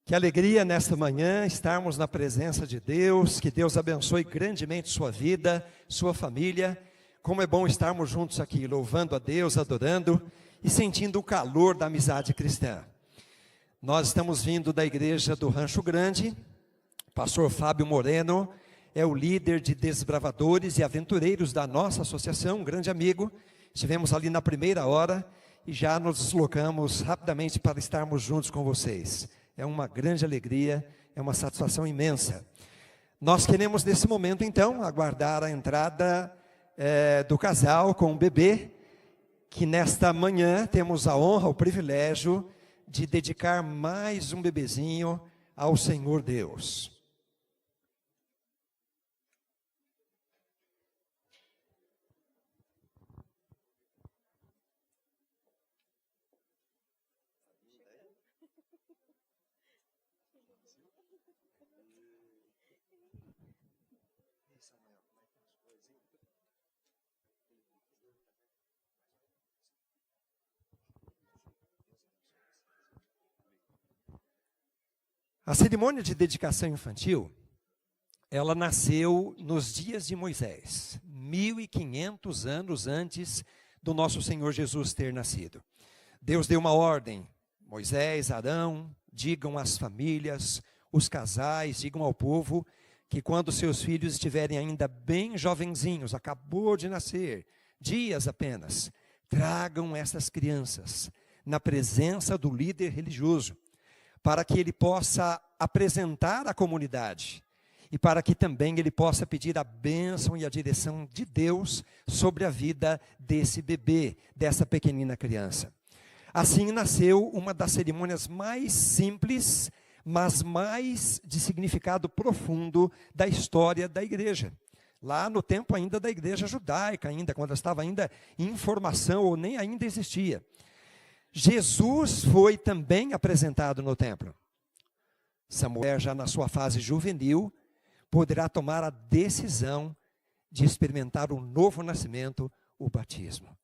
Que alegria nesta manhã estarmos na presença de Deus, que Deus abençoe grandemente sua vida, sua família. Como é bom estarmos juntos aqui, louvando a Deus, adorando e sentindo o calor da amizade cristã. Nós estamos vindo da igreja do Rancho Grande, pastor Fábio Moreno é o líder de desbravadores e aventureiros da nossa associação, um grande amigo. Estivemos ali na primeira hora e já nos deslocamos rapidamente para estarmos juntos com vocês. É uma grande alegria, é uma satisfação imensa. Nós queremos nesse momento então aguardar a entrada do casal com o bebê, que nesta manhã temos a honra, o privilégio de dedicar mais um bebezinho ao Senhor Deus. A cerimônia de dedicação infantil, ela nasceu nos dias de Moisés, 1500 anos antes do nosso Senhor Jesus ter nascido. Deus deu uma ordem, Moisés, Arão, digam às famílias, os casais, digam ao povo, que quando seus filhos estiverem ainda bem jovenzinhos, acabou de nascer, dias apenas, tragam essas crianças na presença do líder religioso, para que ele possa apresentar à comunidade e para que também ele possa pedir a bênção e a direção de Deus sobre a vida desse bebê, dessa pequenina criança. Assim nasceu uma das cerimônias mais simples, mas mais de significado profundo da história da igreja. Lá no tempo ainda da igreja judaica, ainda quando estava ainda em formação ou nem ainda existia. Jesus foi também apresentado no templo. Samuel, já na sua fase juvenil, poderá tomar a decisão de experimentar o novo nascimento, o batismo.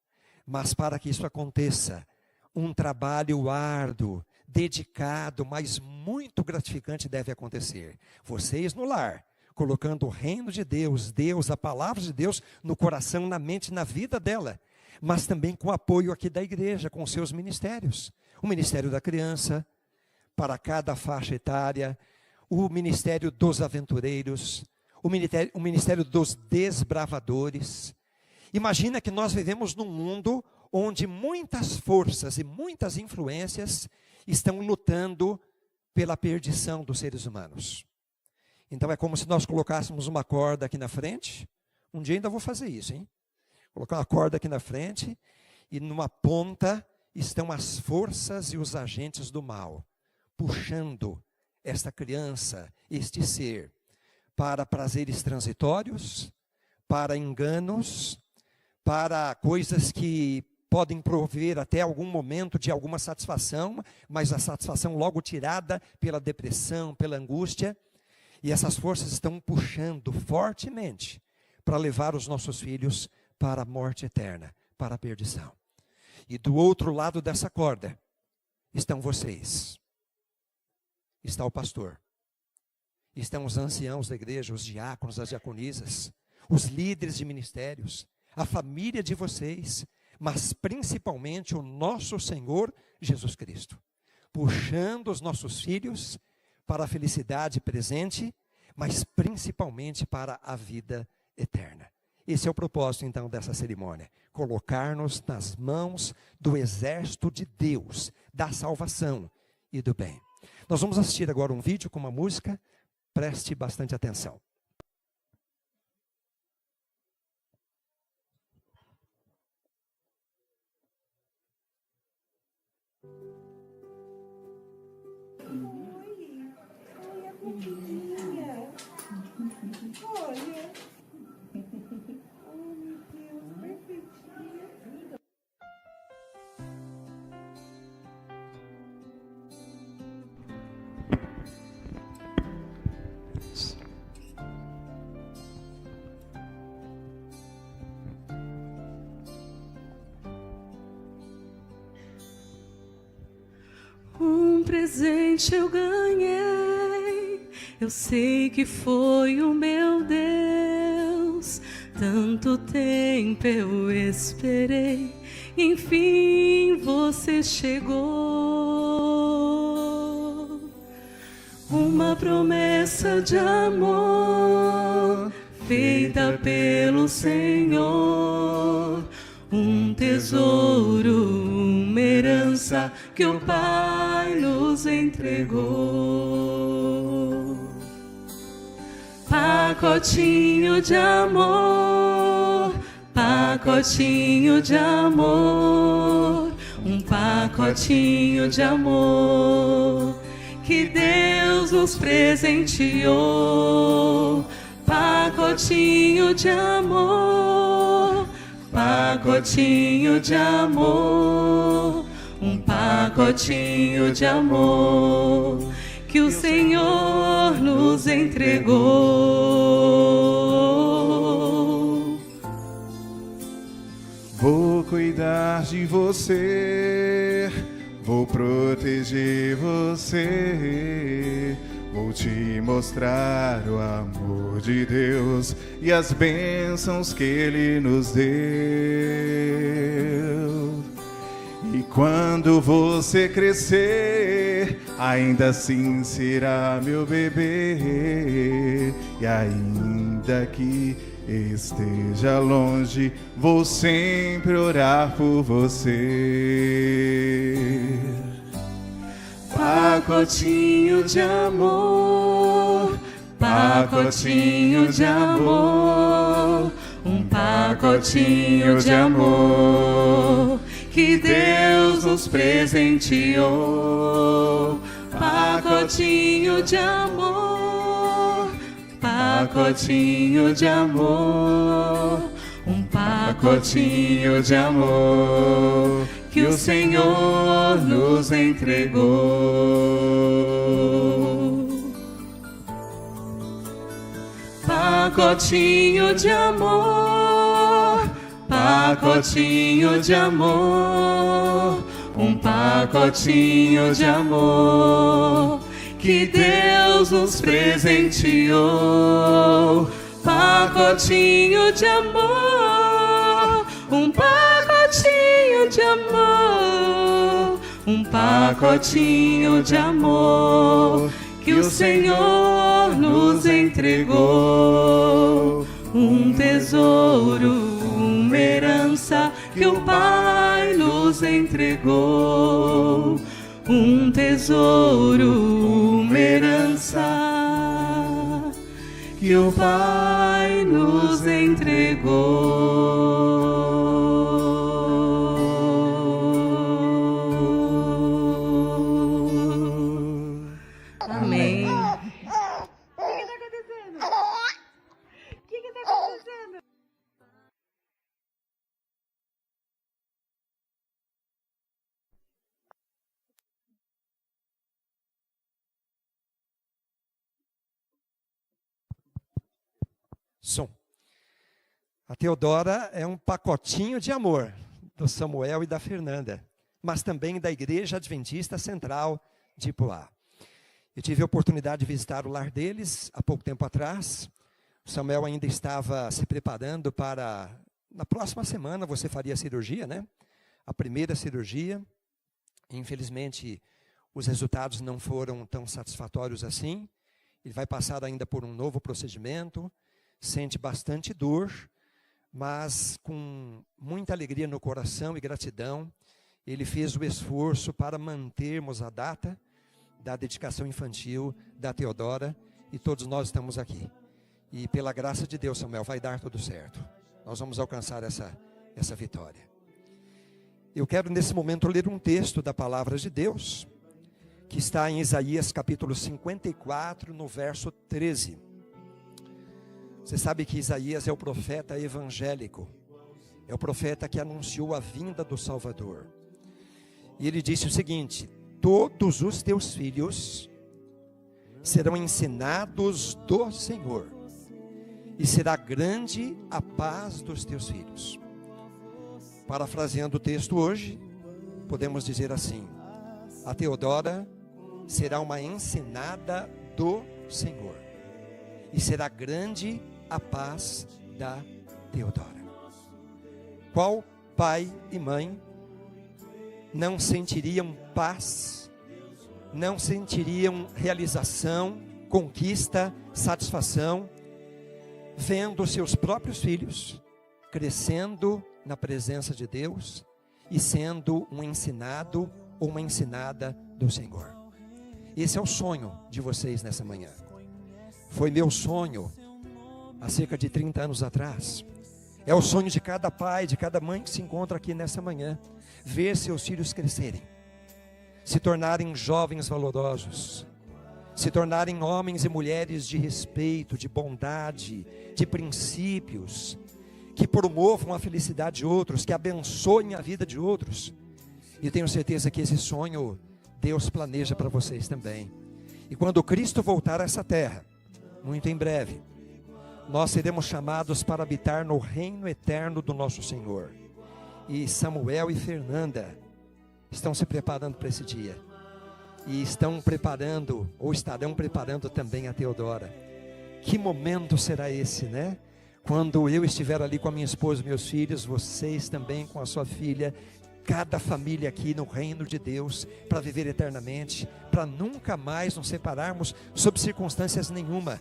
Mas para que isso aconteça, um trabalho árduo, dedicado, mas muito gratificante deve acontecer. Vocês no lar, colocando o reino de Deus, a palavra de Deus no coração, na mente, na vida dela, mas também com o apoio aqui da igreja, com seus ministérios. O Ministério da Criança, para cada faixa etária, o Ministério dos Aventureiros, o Ministério dos Desbravadores. Imagina que nós vivemos num mundo onde muitas forças e muitas influências estão lutando pela perdição dos seres humanos. Então é como se nós colocássemos uma corda aqui na frente. Um dia ainda vou fazer isso, hein? Colocar uma corda aqui na frente e numa ponta estão as forças e os agentes do mal, puxando esta criança, este ser, para prazeres transitórios, para enganos, para coisas que podem prover até algum momento de alguma satisfação, mas a satisfação logo tirada pela depressão, pela angústia. E essas forças estão puxando fortemente para levar os nossos filhos para a morte eterna, para a perdição. E do outro lado dessa corda estão vocês. Está o pastor. Estão os anciãos da igreja, os diáconos, as diaconisas, os líderes de ministérios, a família de vocês, mas principalmente o nosso Senhor Jesus Cristo, puxando os nossos filhos para a felicidade presente, mas principalmente para a vida eterna. Esse é o propósito, então, dessa cerimônia. Colocar-nos nas mãos do exército de Deus, da salvação e do bem. Nós vamos assistir agora um vídeo com uma música. Preste bastante atenção. Oi, a pequenininha. Olha. Oh, meu Deus, perfeitinha. presente eu ganhei. Eu sei que foi o meu Deus. Tanto tempo eu esperei, enfim você chegou. Uma promessa de amor feita pelo Senhor, um tesouro, uma herança que o Pai nos entregou. Pacotinho de amor, pacotinho de amor, um pacotinho de amor que Deus nos presenteou. Pacotinho de amor, pacotinho de amor, um pacotinho de amor que o Senhor nos entregou. Vou cuidar de você, vou proteger você, vou te mostrar o amor de Deus e as bênçãos que Ele nos deu. E quando você crescer, ainda assim será meu bebê. E ainda que esteja longe, vou sempre orar por você. Pacotinho de amor, pacotinho de amor, um pacotinho de amor que Deus nos presenteou. Pacotinho de amor, pacotinho de amor, um pacotinho de amor que o Senhor nos entregou. Pacotinho de amor, pacotinho de amor, um pacotinho de amor que Deus nos presenteou. Pacotinho de amor, um pacotinho de amor, um pacotinho de amor que o Senhor nos entregou. Um tesouro, uma herança que o Pai nos entregou. Um tesouro, uma herança que o Pai nos entregou. Amém. O que está acontecendo? O que está acontecendo? Som. A Teodora é um pacotinho de amor do Samuel e da Fernanda, mas também da Igreja Adventista Central de Ipuá. Eu tive a oportunidade de visitar o lar deles há pouco tempo atrás. O Samuel ainda estava se preparando para... Na próxima semana você faria a cirurgia, né? A primeira cirurgia. Infelizmente, os resultados não foram tão satisfatórios assim. Ele vai passar ainda por um novo procedimento. Sente bastante dor, mas com muita alegria no coração e gratidão, ele fez o esforço para mantermos a data da dedicação infantil da Teodora, e todos nós estamos aqui. E pela graça de Deus, Samuel, vai dar tudo certo. Nós vamos alcançar essa vitória. Eu quero nesse momento ler um texto da palavra de Deus, que está em Isaías capítulo 54, no verso 13. Você sabe que Isaías é o profeta evangélico, é o profeta que anunciou a vinda do Salvador. E ele disse o seguinte: todos os teus filhos serão ensinados do Senhor, e será grande a paz dos teus filhos. Parafraseando o texto hoje, podemos dizer assim: a Teodora será uma ensinada do Senhor. E será grande a paz da Teodora. Qual pai e mãe não sentiriam paz, não sentiriam realização, conquista, satisfação, vendo seus próprios filhos crescendo na presença de Deus e sendo um ensinado ou uma ensinada do Senhor? Esse é o sonho de vocês nessa manhã. Foi meu sonho há cerca de 30 anos atrás. É o sonho de cada pai, de cada mãe que se encontra aqui nessa manhã. Ver seus filhos crescerem, se tornarem jovens valorosos, se tornarem homens e mulheres de respeito, de bondade, de princípios, que promovam a felicidade de outros, que abençoem a vida de outros. E tenho certeza que esse sonho Deus planeja para vocês também. E quando Cristo voltar a essa terra, muito em breve, nós seremos chamados para habitar no reino eterno do nosso Senhor. E Samuel e Fernanda estão se preparando para esse dia. E estão preparando, ou estarão preparando também a Teodora. Que momento será esse, né? Quando eu estiver ali com a minha esposa e meus filhos, vocês também com a sua filha, cada família aqui no reino de Deus, para viver eternamente, para nunca mais nos separarmos sob circunstâncias nenhuma.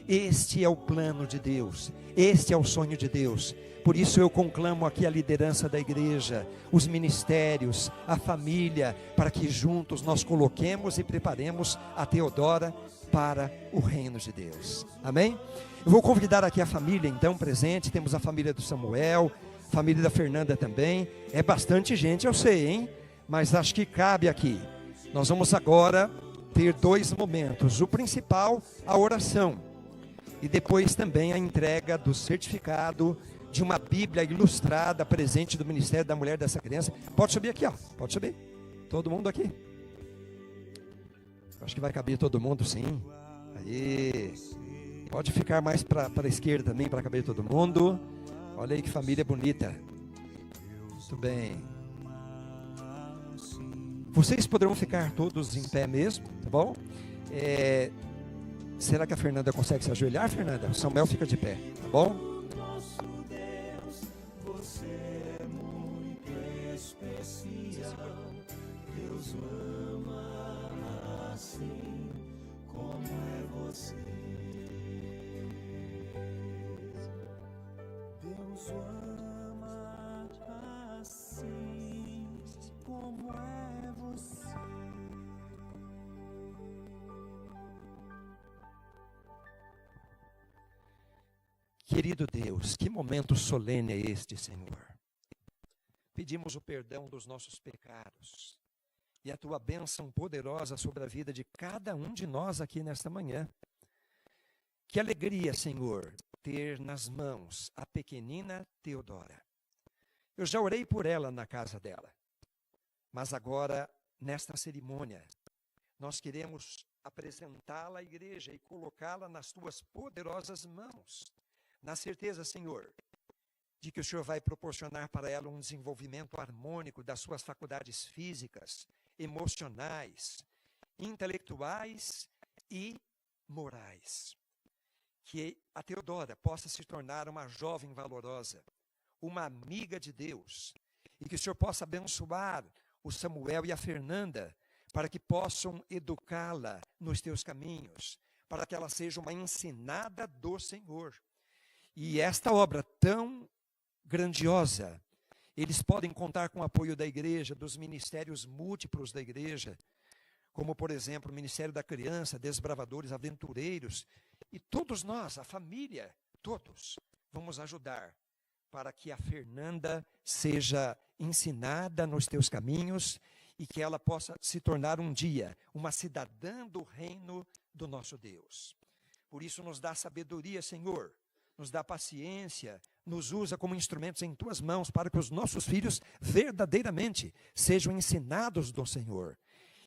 Este é o plano de Deus, este é o sonho de Deus. Por isso eu conclamo aqui a liderança da igreja, os ministérios, a família, para que juntos nós coloquemos e preparemos a Teodora para o reino de Deus. Amém? Eu vou convidar aqui a família então presente. Temos a família do Samuel, família da Fernanda também. É bastante gente, eu sei, hein? Mas acho que cabe aqui. Nós vamos agora ter dois momentos. O principal, a oração. E depois também a entrega do certificado de uma Bíblia ilustrada, presente do Ministério da Mulher dessa criança. Pode subir aqui, ó. Pode subir. Todo mundo aqui. Acho que vai caber todo mundo, sim. Aí. Pode ficar mais para a esquerda também, para caber todo mundo. Olha aí que família bonita. Muito bem. Vocês poderão ficar todos em pé mesmo, tá bom? Será que a Fernanda consegue se ajoelhar, Fernanda? O Samuel fica de pé, tá bom? Deus ama assim como é você. Deus ama assim como é você. Querido Deus, que momento solene é este, Senhor. Pedimos o perdão dos nossos pecados e a tua bênção poderosa sobre a vida de cada um de nós aqui nesta manhã. Que alegria, Senhor, ter nas mãos a pequenina Teodora. Eu já orei por ela na casa dela, mas agora, nesta cerimônia, nós queremos apresentá-la à igreja e colocá-la nas tuas poderosas mãos, na certeza, Senhor, de que o Senhor vai proporcionar para ela um desenvolvimento harmônico das suas faculdades físicas, emocionais, intelectuais e morais. Que a Teodora possa se tornar uma jovem valorosa, uma amiga de Deus, e que o Senhor possa abençoar o Samuel e a Fernanda, para que possam educá-la nos teus caminhos, para que ela seja uma ensinada do Senhor. E esta obra tão grandiosa, eles podem contar com o apoio da igreja, dos ministérios múltiplos da igreja, como, por exemplo, o Ministério da Criança, Desbravadores, Aventureiros, e todos nós, a família, todos, vamos ajudar para que a Fernanda seja ensinada nos teus caminhos e que ela possa se tornar um dia uma cidadã do reino do nosso Deus. Por isso nos dá sabedoria, Senhor, nos dá paciência, nos usa como instrumentos em tuas mãos para que os nossos filhos verdadeiramente sejam ensinados do Senhor.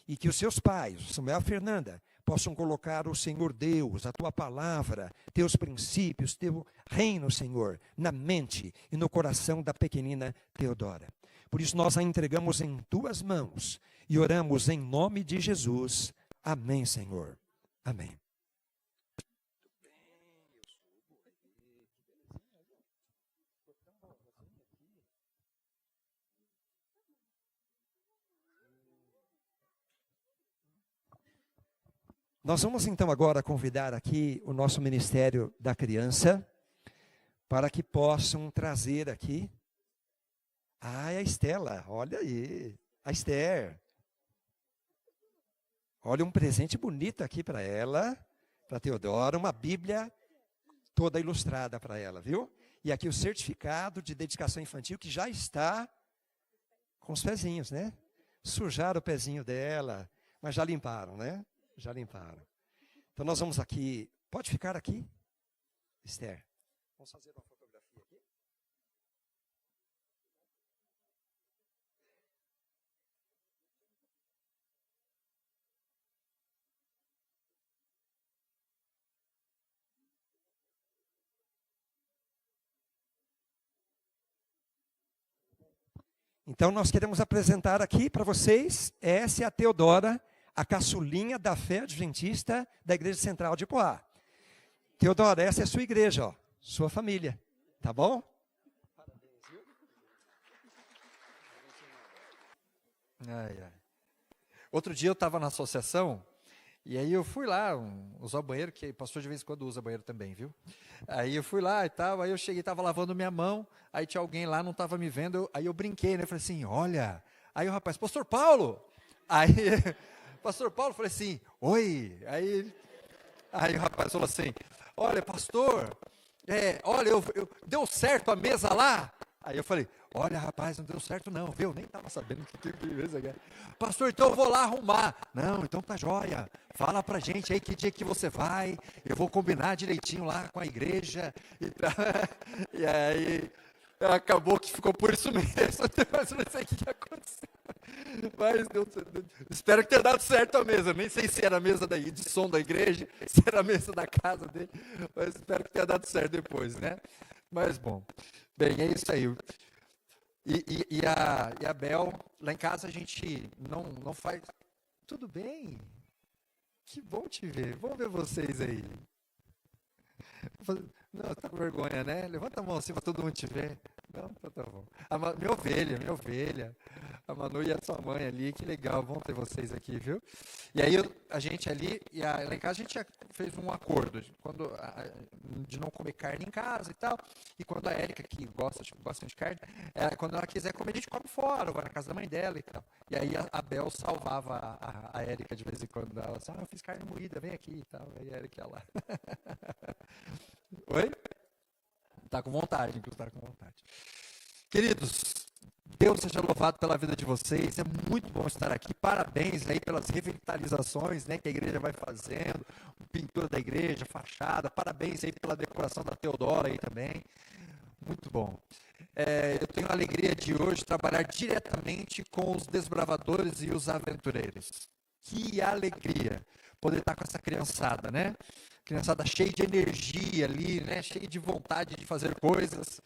E que os seus pais, Samuel e Fernanda, possam colocar o Senhor Deus, a tua palavra, teus princípios, teu reino, Senhor, na mente e no coração da pequenina Teodora. Por isso nós a entregamos em tuas mãos e oramos em nome de Jesus. Amém, Senhor. Amém. Nós vamos então agora convidar aqui o nosso Ministério da Criança para que possam trazer aqui. É a Estela, olha aí, a Esther. Olha um presente bonito aqui para ela, para Teodora, uma Bíblia toda ilustrada para ela, viu? E aqui o certificado de dedicação infantil que já está com os pezinhos, né? Sujaram o pezinho dela, mas já limparam, né? Já limparam. Então nós vamos aqui. Pode ficar aqui, Esther? Vamos fazer uma fotografia aqui. Então nós queremos apresentar aqui para vocês, essa é a Teodora, a caçulinha da fé adventista da Igreja Central de Poá. Teodora, essa é a sua igreja, ó, sua família, tá bom? Parabéns, viu? Outro dia eu estava na associação, e aí eu fui lá usar o banheiro, que o pastor de vez em quando usa banheiro também, viu? Aí eu fui lá e tal, aí eu cheguei, estava lavando minha mão, aí tinha alguém lá, não estava me vendo, aí eu brinquei, né? Eu falei assim, olha, aí o rapaz, pastor Paulo, aí... Pastor Paulo, falei assim, oi, aí o rapaz falou assim, olha, pastor, olha, deu certo a mesa lá? Aí eu falei, olha, rapaz, não deu certo não, viu? Nem estava sabendo que tipo de mesa é. Pastor, então eu vou lá arrumar. Não, então tá jóia, fala pra gente aí que dia que você vai, eu vou combinar direitinho lá com a igreja. E aí... acabou que ficou por isso mesmo, mas eu não sei o que aconteceu. Mas espero que tenha dado certo a mesa. Nem sei se era a mesa de som da igreja, se era a mesa da casa dele, mas espero que tenha dado certo depois, né? Mas bom, bem, é isso aí. E a Bel, lá em casa a gente não faz. Tudo bem? Que bom te ver. Vamos ver vocês aí. Não, tá com vergonha, né? Levanta a mão assim para todo mundo te ver. Não, tá bom. Minha ovelha. A Manu e a sua mãe ali, que legal, bom ter vocês aqui, viu? E aí a gente ali, lá em casa a gente já fez um acordo de não comer carne em casa e tal. E quando a Érica, que gosta bastante de carne, quando ela quiser comer, a gente come fora, vai na casa da mãe dela e tal. E aí a Bel salvava a Érica de vez em quando. Ela disse, eu fiz carne moída, vem aqui e tal. Aí a Érica ia lá. Oi? Tá com vontade, inclusive tá com vontade. Queridos, Deus seja louvado pela vida de vocês, é muito bom estar aqui, parabéns aí pelas revitalizações, né, que a igreja vai fazendo, pintura da igreja, fachada, parabéns aí pela decoração da Teodora aí também, muito bom. Eu tenho a alegria de hoje trabalhar diretamente com os desbravadores e os aventureiros. Que alegria poder estar com essa criançada, né? Criançada cheia de energia ali, né? Cheia de vontade de fazer coisas.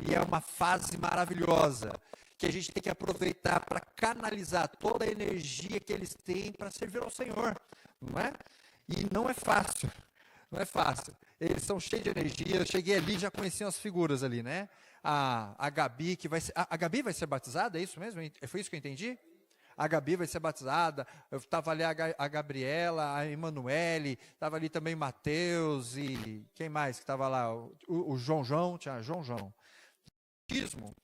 E é uma fase maravilhosa que a gente tem que aproveitar para canalizar toda a energia que eles têm para servir ao Senhor, não é? E não é fácil, não é fácil. Eles são cheios de energia. Eu cheguei ali e já conheci as figuras ali, né? A Gabi, que vai ser... A Gabi vai ser batizada, é isso mesmo? Foi isso que eu entendi? A Gabi vai ser batizada, eu estava ali a Gabriela, a Emanuele, estava ali também Mateus e quem mais que estava lá? O João, tinha João. O escotismo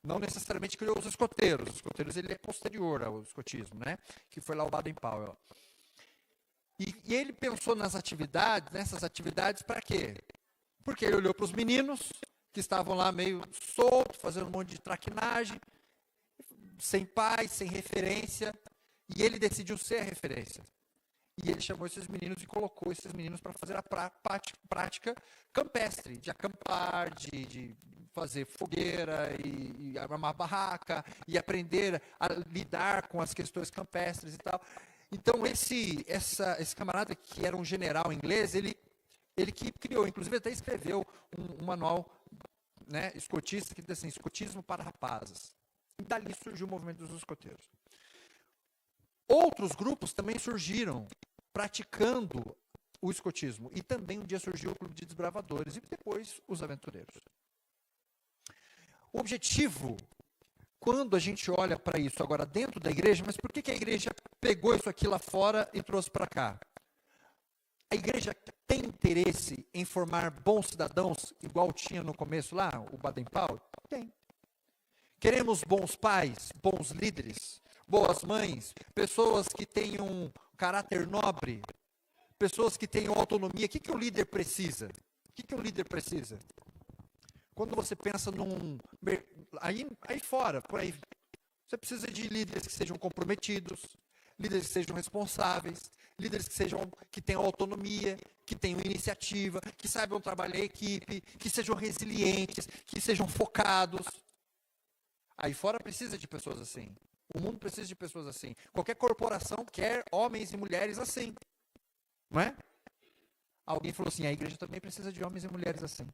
não necessariamente criou os escoteiros ele é posterior ao escotismo, né? Que foi lá o Baden-Powell. E ele pensou nessas atividades para quê? Porque ele olhou para os meninos que estavam lá meio soltos, fazendo um monte de traquinagem, sem pai, sem referência, e ele decidiu ser a referência. E ele chamou esses meninos e colocou esses meninos para fazer a prática campestre, de acampar, de fazer fogueira e armar barraca, e aprender a lidar com as questões campestres e tal. Então, esse camarada, que era um general inglês, ele que criou, inclusive até escreveu um manual, né, escotista, que diz assim, escotismo para rapazes. E dali surgiu o movimento dos escoteiros. Outros grupos também surgiram praticando o escotismo. E também um dia surgiu o Clube de Desbravadores e depois os Aventureiros. O objetivo, quando a gente olha para isso agora dentro da igreja, mas por que a igreja pegou isso aqui lá fora e trouxe para cá? A igreja tem interesse em formar bons cidadãos, igual tinha no começo lá, o Baden-Powell? Tem. Queremos bons pais, bons líderes, boas mães, pessoas que tenham caráter nobre, pessoas que tenham autonomia. O que o líder precisa? O que o líder precisa? Quando você pensa aí fora, por aí, você precisa de líderes que sejam comprometidos, líderes que sejam responsáveis, líderes que tenham autonomia, que tenham iniciativa, que saibam trabalhar em equipe, que sejam resilientes, que sejam focados. Aí fora precisa de pessoas assim. O mundo precisa de pessoas assim. Qualquer corporação quer homens e mulheres assim. Não é? Alguém falou assim, a igreja também precisa de homens e mulheres assim.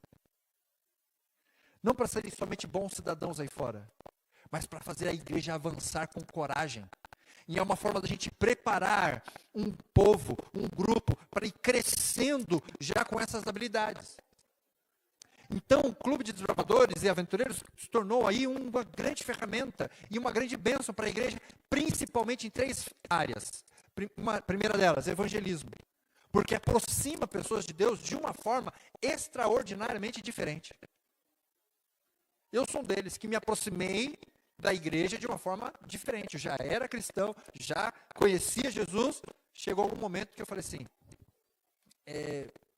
Não para serem somente bons cidadãos aí fora, mas para fazer a igreja avançar com coragem. E é uma forma da gente preparar um povo, um grupo, para ir crescendo já com essas habilidades. Então, o Clube de Desbravadores e Aventureiros se tornou aí uma grande ferramenta e uma grande bênção para a igreja, principalmente em 3 áreas. A primeira delas, evangelismo. Porque aproxima pessoas de Deus de uma forma extraordinariamente diferente. Eu sou um deles que me aproximei da igreja de uma forma diferente. Eu já era cristão, já conhecia Jesus. Chegou um momento que eu falei assim,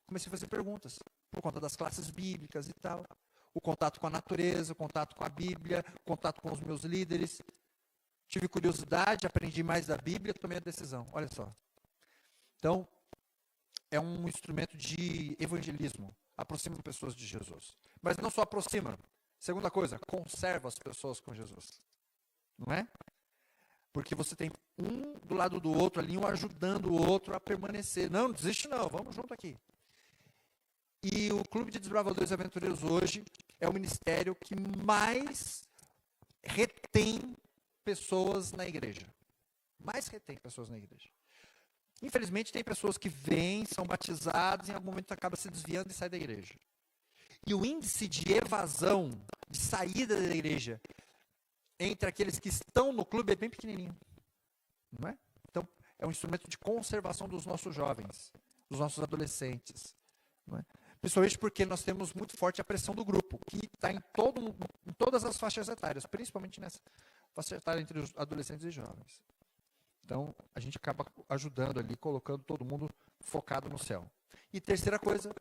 comecei a fazer perguntas, por conta das classes bíblicas e tal. O contato com a natureza, o contato com a Bíblia, o contato com os meus líderes. Tive curiosidade, aprendi mais da Bíblia, tomei a decisão. Olha só. Então, é um instrumento de evangelismo. Aproxima pessoas de Jesus. Mas não só aproxima. Segunda coisa, conserva as pessoas com Jesus. Não é? Porque você tem um do lado do outro ali, um ajudando o outro a permanecer. Não desiste não, vamos junto aqui. E o Clube de Desbravadores e Aventureiros hoje é o ministério que mais retém pessoas na igreja. Mais retém pessoas na igreja. Infelizmente, tem pessoas que vêm, são batizadas, e em algum momento acabam se desviando e saem da igreja. E o índice de evasão, de saída da igreja, entre aqueles que estão no clube é bem pequenininho. Não é? Então, é um instrumento de conservação dos nossos jovens, dos nossos adolescentes. Não é? Principalmente porque nós temos muito forte a pressão do grupo, que está em todas as faixas etárias, principalmente nessa faixa etária entre os adolescentes e jovens. Então, a gente acaba ajudando ali, colocando todo mundo focado no céu. E terceira coisa,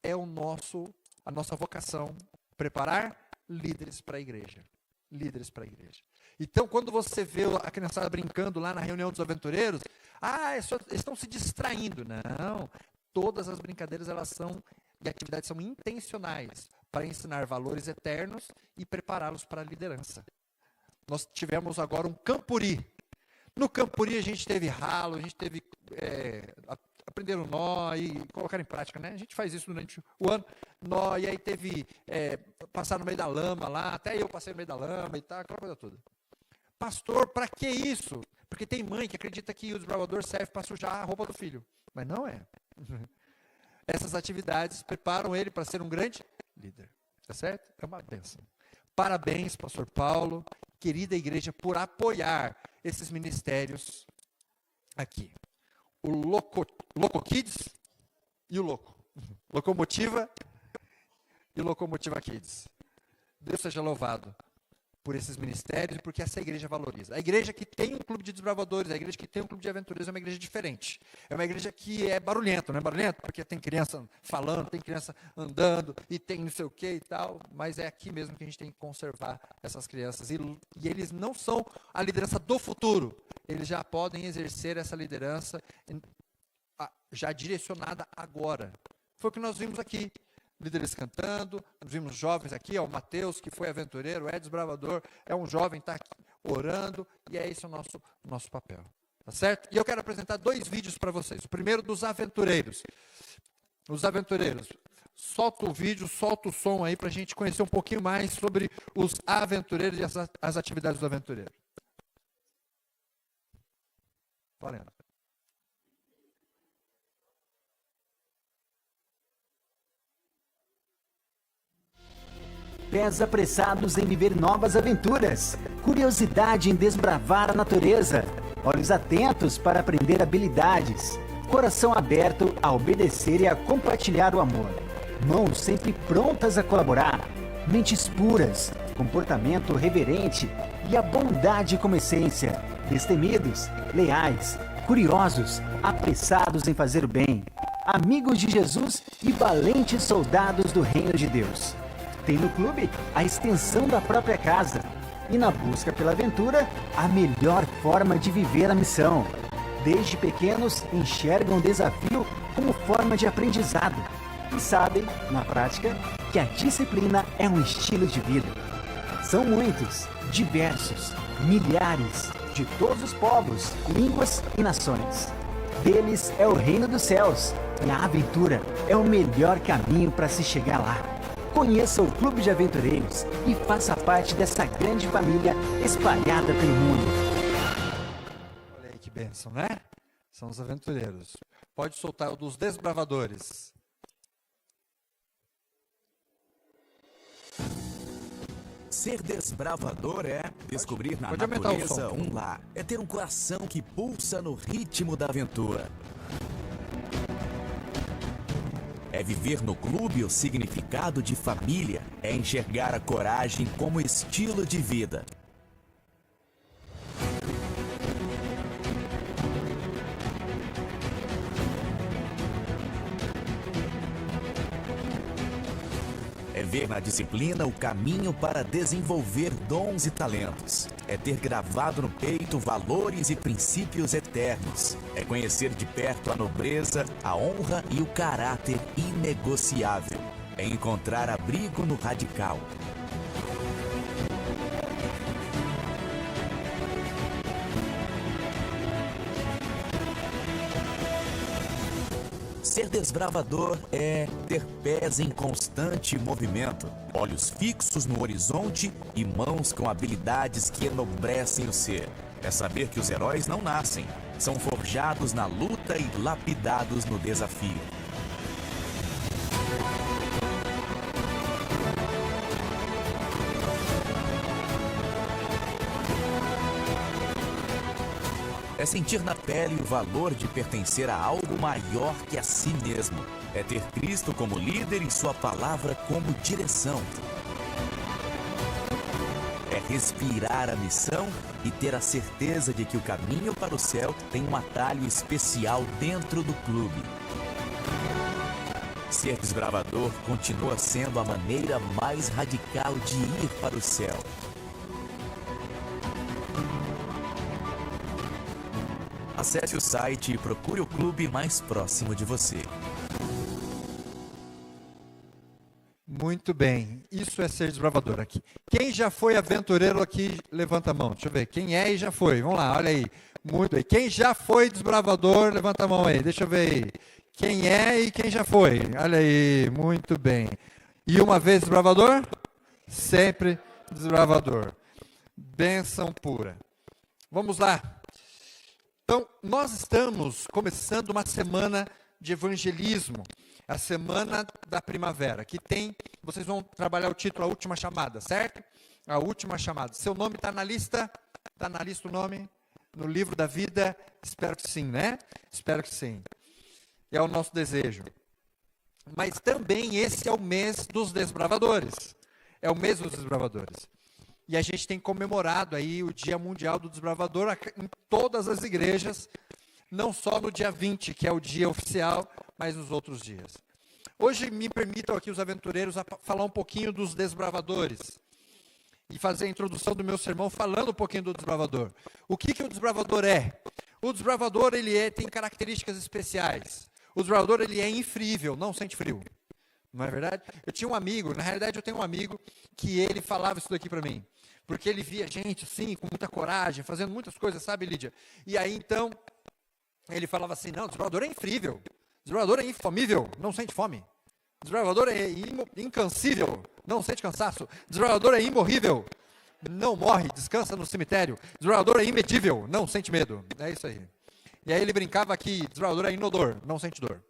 é a nossa vocação, preparar líderes para a igreja. Líderes para a igreja. Então, quando você vê a criançada brincando lá na reunião dos aventureiros, eles estão se distraindo. Não, todas as brincadeiras e atividades são intencionais para ensinar valores eternos e prepará-los para a liderança. Nós tivemos agora um campuri. No campuri a gente teve ralo, a gente teve aprender o nó e colocar em prática, né? A gente faz isso durante o ano, nó, e aí teve passar no meio da lama lá, até eu passei no meio da lama e tal, aquela coisa toda. Pastor, para que isso? Porque tem mãe que acredita que o desbravador serve para sujar a roupa do filho, mas não é. Essas atividades preparam ele para ser um grande líder, tá certo? É uma bênção. Parabéns, pastor Paulo, querida igreja, por apoiar esses ministérios aqui. O Loco Kids e o Loco. Locomotiva e Locomotiva Kids. Deus seja louvado por esses ministérios e porque essa igreja valoriza. A igreja que tem um clube de desbravadores, a igreja que tem um clube de aventureiros é uma igreja diferente. É uma igreja que é barulhenta, não é barulhenta? Porque tem criança falando, tem criança andando e tem não sei o que e tal, mas é aqui mesmo que a gente tem que conservar essas crianças. E eles não são a liderança do futuro, eles já podem exercer essa liderança já direcionada agora. Foi o que nós vimos aqui. Líderes cantando, nós vimos jovens aqui, o Mateus, que foi aventureiro, é desbravador, é um jovem, está aqui orando, e é esse o nosso papel. Tá certo? E eu quero apresentar 2 vídeos para vocês. O primeiro dos aventureiros. Os aventureiros. Solta o vídeo, solta o som aí para a gente conhecer um pouquinho mais sobre os aventureiros e as atividades do aventureiro. Valendo. pés apressados em viver novas aventuras, curiosidade em desbravar a natureza, olhos atentos para aprender habilidades, coração aberto a obedecer e a compartilhar o amor, mãos sempre prontas a colaborar, mentes puras, comportamento reverente e a bondade como essência, destemidos, leais, curiosos, apressados em fazer o bem, amigos de Jesus e valentes soldados do reino de Deus. Tem no clube a extensão da própria casa e na busca pela aventura, a melhor forma de viver a missão. Desde pequenos enxergam o desafio como forma de aprendizado e sabem, na prática, que a disciplina é um estilo de vida. São muitos, diversos, milhares, de todos os povos, línguas e nações. Deles é o reino dos céus e a aventura é o melhor caminho para se chegar lá. Conheça o Clube de Aventureiros e faça parte dessa grande família espalhada pelo mundo. Olha aí que bênção, né? São os aventureiros. Pode soltar o dos desbravadores. Ser desbravador é descobrir na Pode aumentar o natureza som. um lar. É ter um coração que pulsa no ritmo da aventura. É viver no clube o significado de família. É enxergar a coragem como estilo de vida. É ver na disciplina o caminho para desenvolver dons e talentos. É ter gravado no peito valores e princípios eternos. É conhecer de perto a nobreza, a honra e o caráter inegociável. É encontrar abrigo no radical. Ser desbravador é ter pés em constante movimento, olhos fixos no horizonte e mãos com habilidades que enobrecem o ser. É saber que os heróis não nascem, são forjados na luta e lapidados no desafio. É sentir na pele o valor de pertencer a algo maior que a si mesmo. É ter Cristo como líder e sua palavra como direção. É respirar a missão e ter a certeza de que o caminho para o céu tem um atalho especial dentro do clube. Ser desbravador continua sendo a maneira mais radical de ir para o céu. Acesse o site e procure o clube mais próximo de você. Muito bem, isso é ser desbravador aqui. Quem já foi aventureiro aqui, levanta a mão. Deixa eu ver, quem é e já foi? Vamos lá, olha aí. Muito bem, quem já foi desbravador, levanta a mão aí. Deixa eu ver aí. Quem é e quem já foi? Olha aí, muito bem. E uma vez desbravador? Sempre desbravador. Bênção pura. Vamos lá. Então, nós estamos começando uma semana de evangelismo, a semana da primavera, que tem, vocês vão trabalhar o título A Última Chamada, certo? A Última Chamada. Seu nome está na lista? Está na lista o nome? No livro da vida? Espero que sim, né? Espero que sim. É o nosso desejo. Mas também esse é o mês dos desbravadores. É o mês dos desbravadores. E a gente tem comemorado aí o Dia Mundial do Desbravador em todas as igrejas, não só no dia 20, que é o dia oficial, mas nos outros dias. Hoje me permitam aqui os aventureiros falar um pouquinho dos desbravadores e fazer a introdução do meu sermão falando um pouquinho do desbravador. O que o desbravador é? O desbravador tem características especiais. O desbravador ele é infrível, não sente frio. Não é verdade? Eu tinha um amigo, na realidade eu tenho um amigo que ele falava isso daqui para mim. Porque ele via gente assim, com muita coragem, fazendo muitas coisas, sabe, Lídia? E aí, então, ele falava assim, não, o desbravador é infrível, o desbravador é infomível, não sente fome. O desbravador é incansível, não sente cansaço. O desbravador é imorrível, não morre, descansa no cemitério. O desbravador é imedível, não sente medo. É isso aí. E aí ele brincava que desbravador é inodor, não sente dor.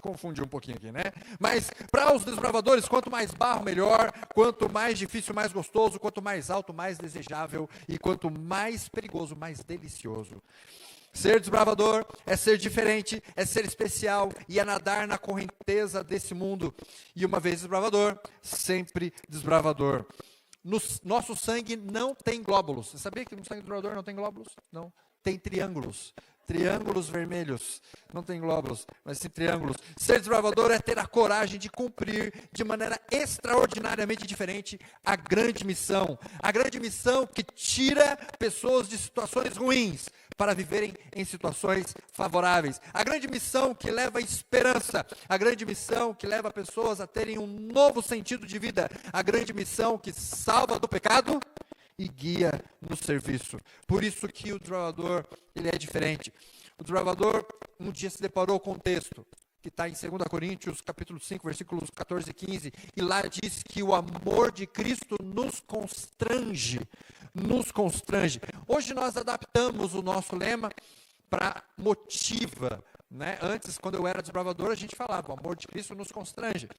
Confundi um pouquinho aqui, né? Mas para os desbravadores, quanto mais barro, melhor. Quanto mais difícil, mais gostoso. Quanto mais alto, mais desejável. E quanto mais perigoso, mais delicioso. Ser desbravador é ser diferente, é ser especial e é nadar na correnteza desse mundo. E uma vez desbravador, sempre desbravador. Nosso sangue não tem glóbulos. Você sabia que no sangue do desbravador não tem glóbulos? Não. Tem triângulos. Triângulos vermelhos. Não tem glóbulos, mas sim triângulos. Ser desbravador é ter a coragem de cumprir de maneira extraordinariamente diferente a grande missão. A grande missão que tira pessoas de situações ruins para viverem em situações favoráveis. A grande missão que leva esperança. A grande missão que leva pessoas a terem um novo sentido de vida. A grande missão que salva do pecado e guia no serviço. Por isso que o desbravador, ele é diferente. O desbravador um dia se deparou com o texto, que está em 2 Coríntios, capítulo 5, versículos 14 e 15, e lá diz que o amor de Cristo nos constrange. Nos constrange. Hoje nós adaptamos o nosso lema para motiva. Né? Antes, quando eu era desbravador, a gente falava, o amor de Cristo nos constrange.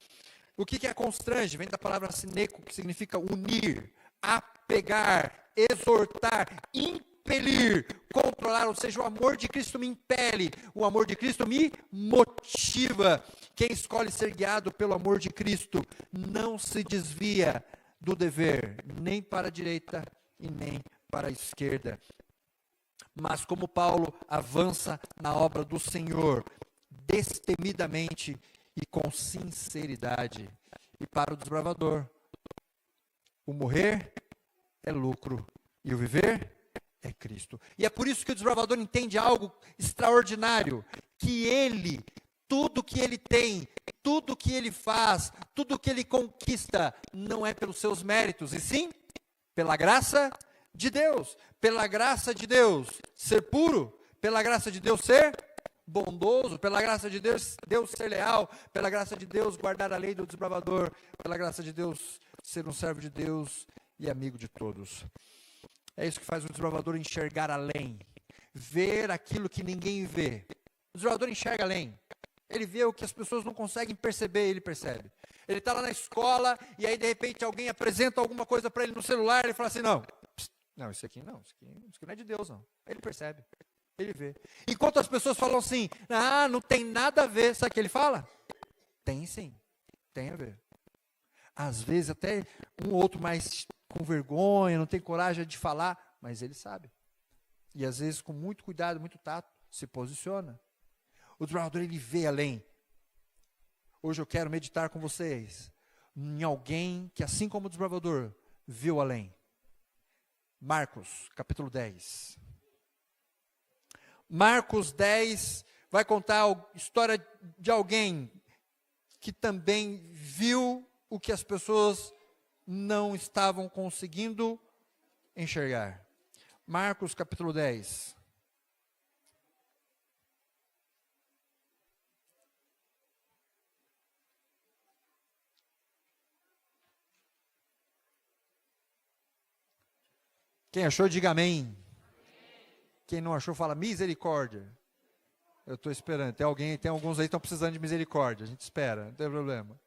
O que é constrange? Vem da palavra sineco, que significa unir, apegar, exortar, impelir, controlar, ou seja, o amor de Cristo me impele, o amor de Cristo me motiva. Quem escolhe ser guiado pelo amor de Cristo não se desvia do dever, nem para a direita e nem para a esquerda. Mas como Paulo avança na obra do Senhor, destemidamente e com sinceridade. E para o desbravador, o morrer é lucro e o viver é Cristo. E é por isso que o desbravador entende algo extraordinário, que ele, tudo que ele tem, tudo que ele faz, tudo que ele conquista, não é pelos seus méritos, e sim pela graça de Deus. Pela graça de Deus ser puro, pela graça de Deus ser bondoso, pela graça de Deus ser leal, pela graça de Deus guardar a lei do desbravador, pela graça de Deus ser um servo de Deus e amigo de todos. É isso que faz o desbravador enxergar além, ver aquilo que ninguém vê. O desbravador enxerga além. Ele vê o que as pessoas não conseguem perceber, ele percebe. Ele está lá na escola e aí de repente alguém apresenta alguma coisa para ele no celular, ele fala assim, não, isso aqui não é de Deus não. Ele percebe, ele vê. Enquanto as pessoas falam assim, não tem nada a ver, sabe o que ele fala? Tem sim, tem a ver. Às vezes até um ou outro mais com vergonha, não tem coragem de falar, mas ele sabe. E às vezes com muito cuidado, muito tato, se posiciona. O desbravador, ele vê além. Hoje eu quero meditar com vocês em alguém que, assim como o desbravador, viu além. Marcos, capítulo 10. Marcos 10 vai contar a história de alguém que também viu o que as pessoas não estavam conseguindo enxergar. Marcos, capítulo 10. Quem achou, diga amém. Quem não achou, fala misericórdia. Eu estou esperando. Tem alguns aí que estão precisando de misericórdia. A gente espera, não tem problema.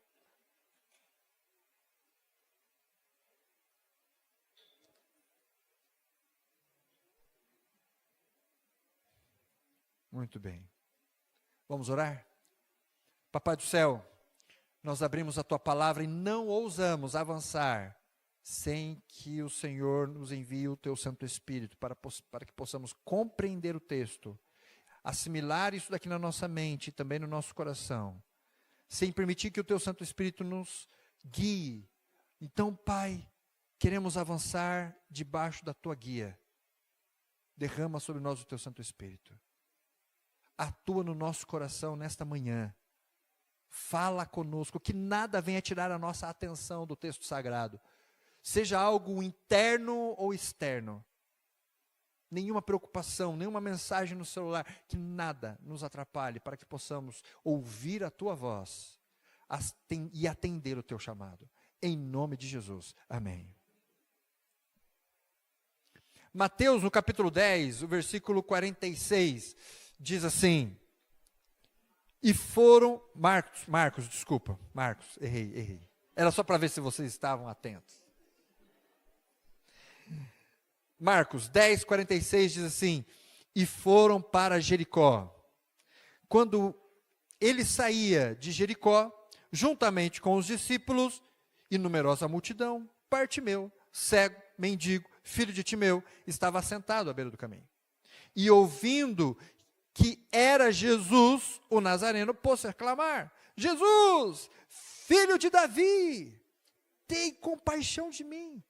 Muito bem. Vamos orar? Papai do céu, nós abrimos a tua palavra e não ousamos avançar sem que o Senhor nos envie o teu Santo Espírito para que possamos compreender o texto, assimilar isso daqui na nossa mente e também no nosso coração, sem permitir que o teu Santo Espírito nos guie. Então, Pai, queremos avançar debaixo da tua guia. Derrama sobre nós o teu Santo Espírito. Atua no nosso coração nesta manhã. Fala conosco, que nada venha tirar a nossa atenção do texto sagrado. Seja algo interno ou externo. Nenhuma preocupação, nenhuma mensagem no celular, que nada nos atrapalhe para que possamos ouvir a tua voz e atender o teu chamado. Em nome de Jesus. Amém. Mateus, no capítulo 10, o versículo 46, diz assim: E foram, Marcos, desculpa, Marcos, errei. Era só para ver se vocês estavam atentos. Marcos 10:46 diz assim: e foram para Jericó. Quando ele saía de Jericó, juntamente com os discípulos e numerosa multidão, Bartimeu, cego, mendigo, filho de Timeu, estava sentado à beira do caminho. E ouvindo que era Jesus, o Nazareno, pôs-se a clamar: Jesus, filho de Davi, tem compaixão de mim.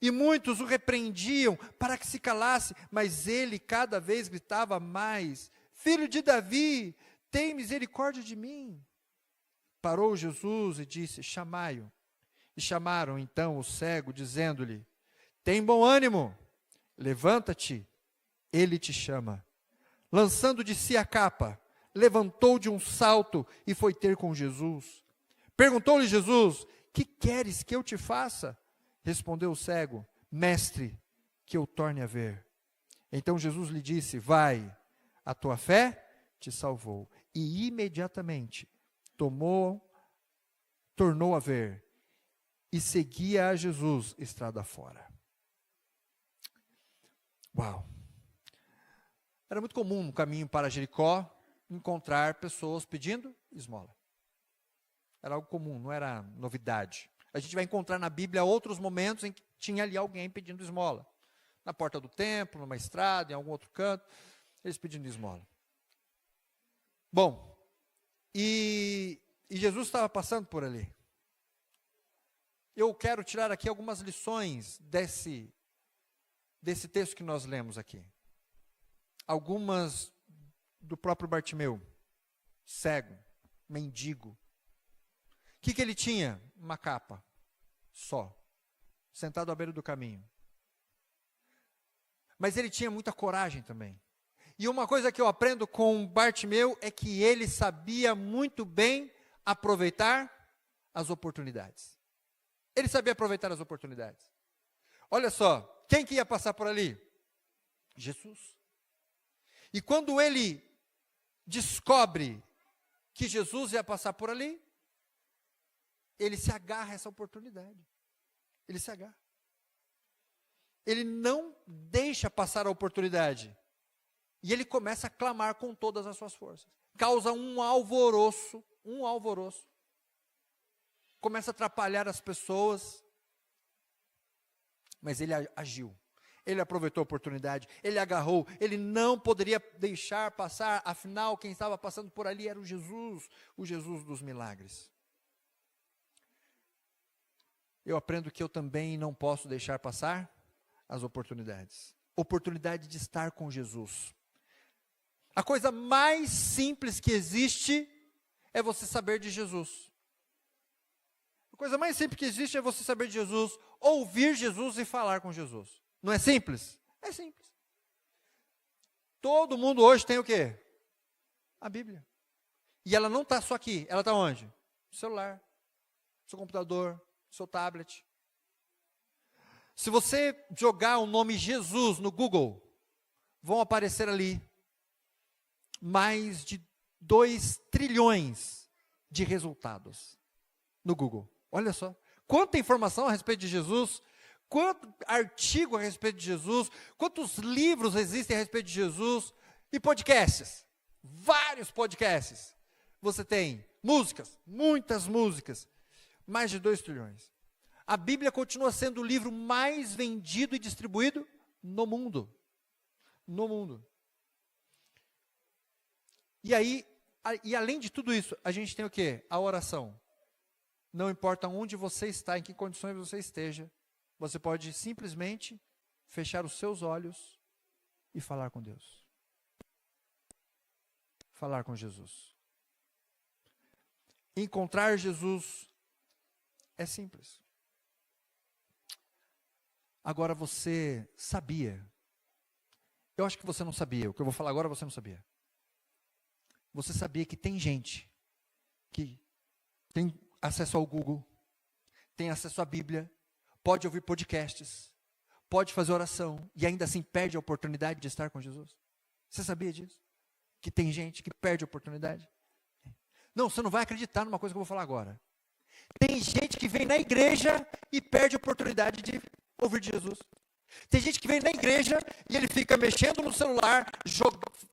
E muitos o repreendiam para que se calasse, mas ele cada vez gritava mais: Filho de Davi, tem misericórdia de mim. Parou Jesus e disse: chamai-o. E chamaram então o cego, dizendo-lhe: tem bom ânimo, levanta-te, ele te chama. Lançando de si a capa, levantou de um salto e foi ter com Jesus. Perguntou-lhe Jesus: que queres que eu te faça? Respondeu o cego: mestre, que eu torne a ver. Então Jesus lhe disse: vai, a tua fé te salvou. E imediatamente tornou a ver e seguia a Jesus estrada fora. Uau! Era muito comum no caminho para Jericó encontrar pessoas pedindo esmola. Era algo comum, não era novidade. A gente vai encontrar na Bíblia outros momentos em que tinha ali alguém pedindo esmola. Na porta do templo, numa estrada, em algum outro canto, eles pedindo esmola. Bom, e Jesus estava passando por ali. Eu quero tirar aqui algumas lições desse texto que nós lemos aqui. Algumas do próprio Bartimeu, cego, mendigo. O que ele tinha? Uma capa, só, sentado à beira do caminho. Mas ele tinha muita coragem também. E uma coisa que eu aprendo com Bartimeu é que ele sabia muito bem aproveitar as oportunidades. Ele sabia aproveitar as oportunidades. Olha só, quem que ia passar por ali? Jesus. E quando ele descobre que Jesus ia passar por ali, ele se agarra a essa oportunidade. Ele se agarra. Ele não deixa passar a oportunidade. E ele começa a clamar com todas as suas forças. Causa um alvoroço. Começa a atrapalhar as pessoas. Mas ele agiu. Ele aproveitou a oportunidade. Ele agarrou. Ele não poderia deixar passar. Afinal, quem estava passando por ali era o Jesus dos milagres. Eu aprendo que eu também não posso deixar passar as oportunidades. Oportunidade de estar com Jesus. A coisa mais simples que existe é você saber de Jesus. A coisa mais simples que existe é você saber de Jesus, ouvir Jesus e falar com Jesus. Não é simples? É simples. Todo mundo hoje tem o quê? A Bíblia. E ela não está só aqui, ela está onde? No celular, no seu computador, seu tablet. Se você jogar o nome Jesus no Google, vão aparecer ali mais de 2 trilhões de resultados no Google. Olha só, quanta informação a respeito de Jesus, quanto artigo a respeito de Jesus, quantos livros existem a respeito de Jesus, e podcasts, vários podcasts. Você tem músicas, muitas músicas, mais de 2 trilhões. A Bíblia continua sendo o livro mais vendido e distribuído no mundo. No mundo. E aí, e além de tudo isso, a gente tem o quê? A oração. Não importa onde você está, em que condições você esteja, você pode simplesmente fechar os seus olhos e falar com Deus. Falar com Jesus. Encontrar Jesus é simples. Agora você sabia? Eu acho que você não sabia. O que eu vou falar agora você não sabia. Você sabia que tem gente que tem acesso ao Google, tem acesso à Bíblia, pode ouvir podcasts, pode fazer oração e ainda assim perde a oportunidade de estar com Jesus? Você sabia disso? Que tem gente que perde a oportunidade? Não, você não vai acreditar numa coisa que eu vou falar agora. Tem gente que vem na igreja e perde a oportunidade de ouvir de Jesus. Tem gente que vem na igreja e ele fica mexendo no celular,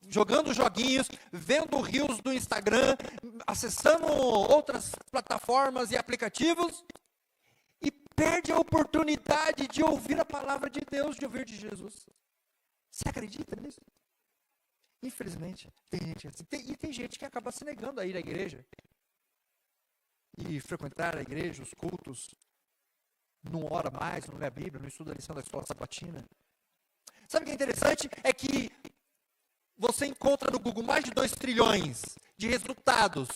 jogando joguinhos, vendo reels do Instagram, acessando outras plataformas e aplicativos e perde a oportunidade de ouvir a palavra de Deus, de ouvir de Jesus. Você acredita nisso? Infelizmente, tem gente assim. E tem gente que acaba se negando a ir à igreja e frequentar a igreja, os cultos. Não ora mais, não lê a Bíblia, não estuda a lição da escola sabatina. Sabe o que é interessante? É que você encontra no Google mais de 2 trilhões de resultados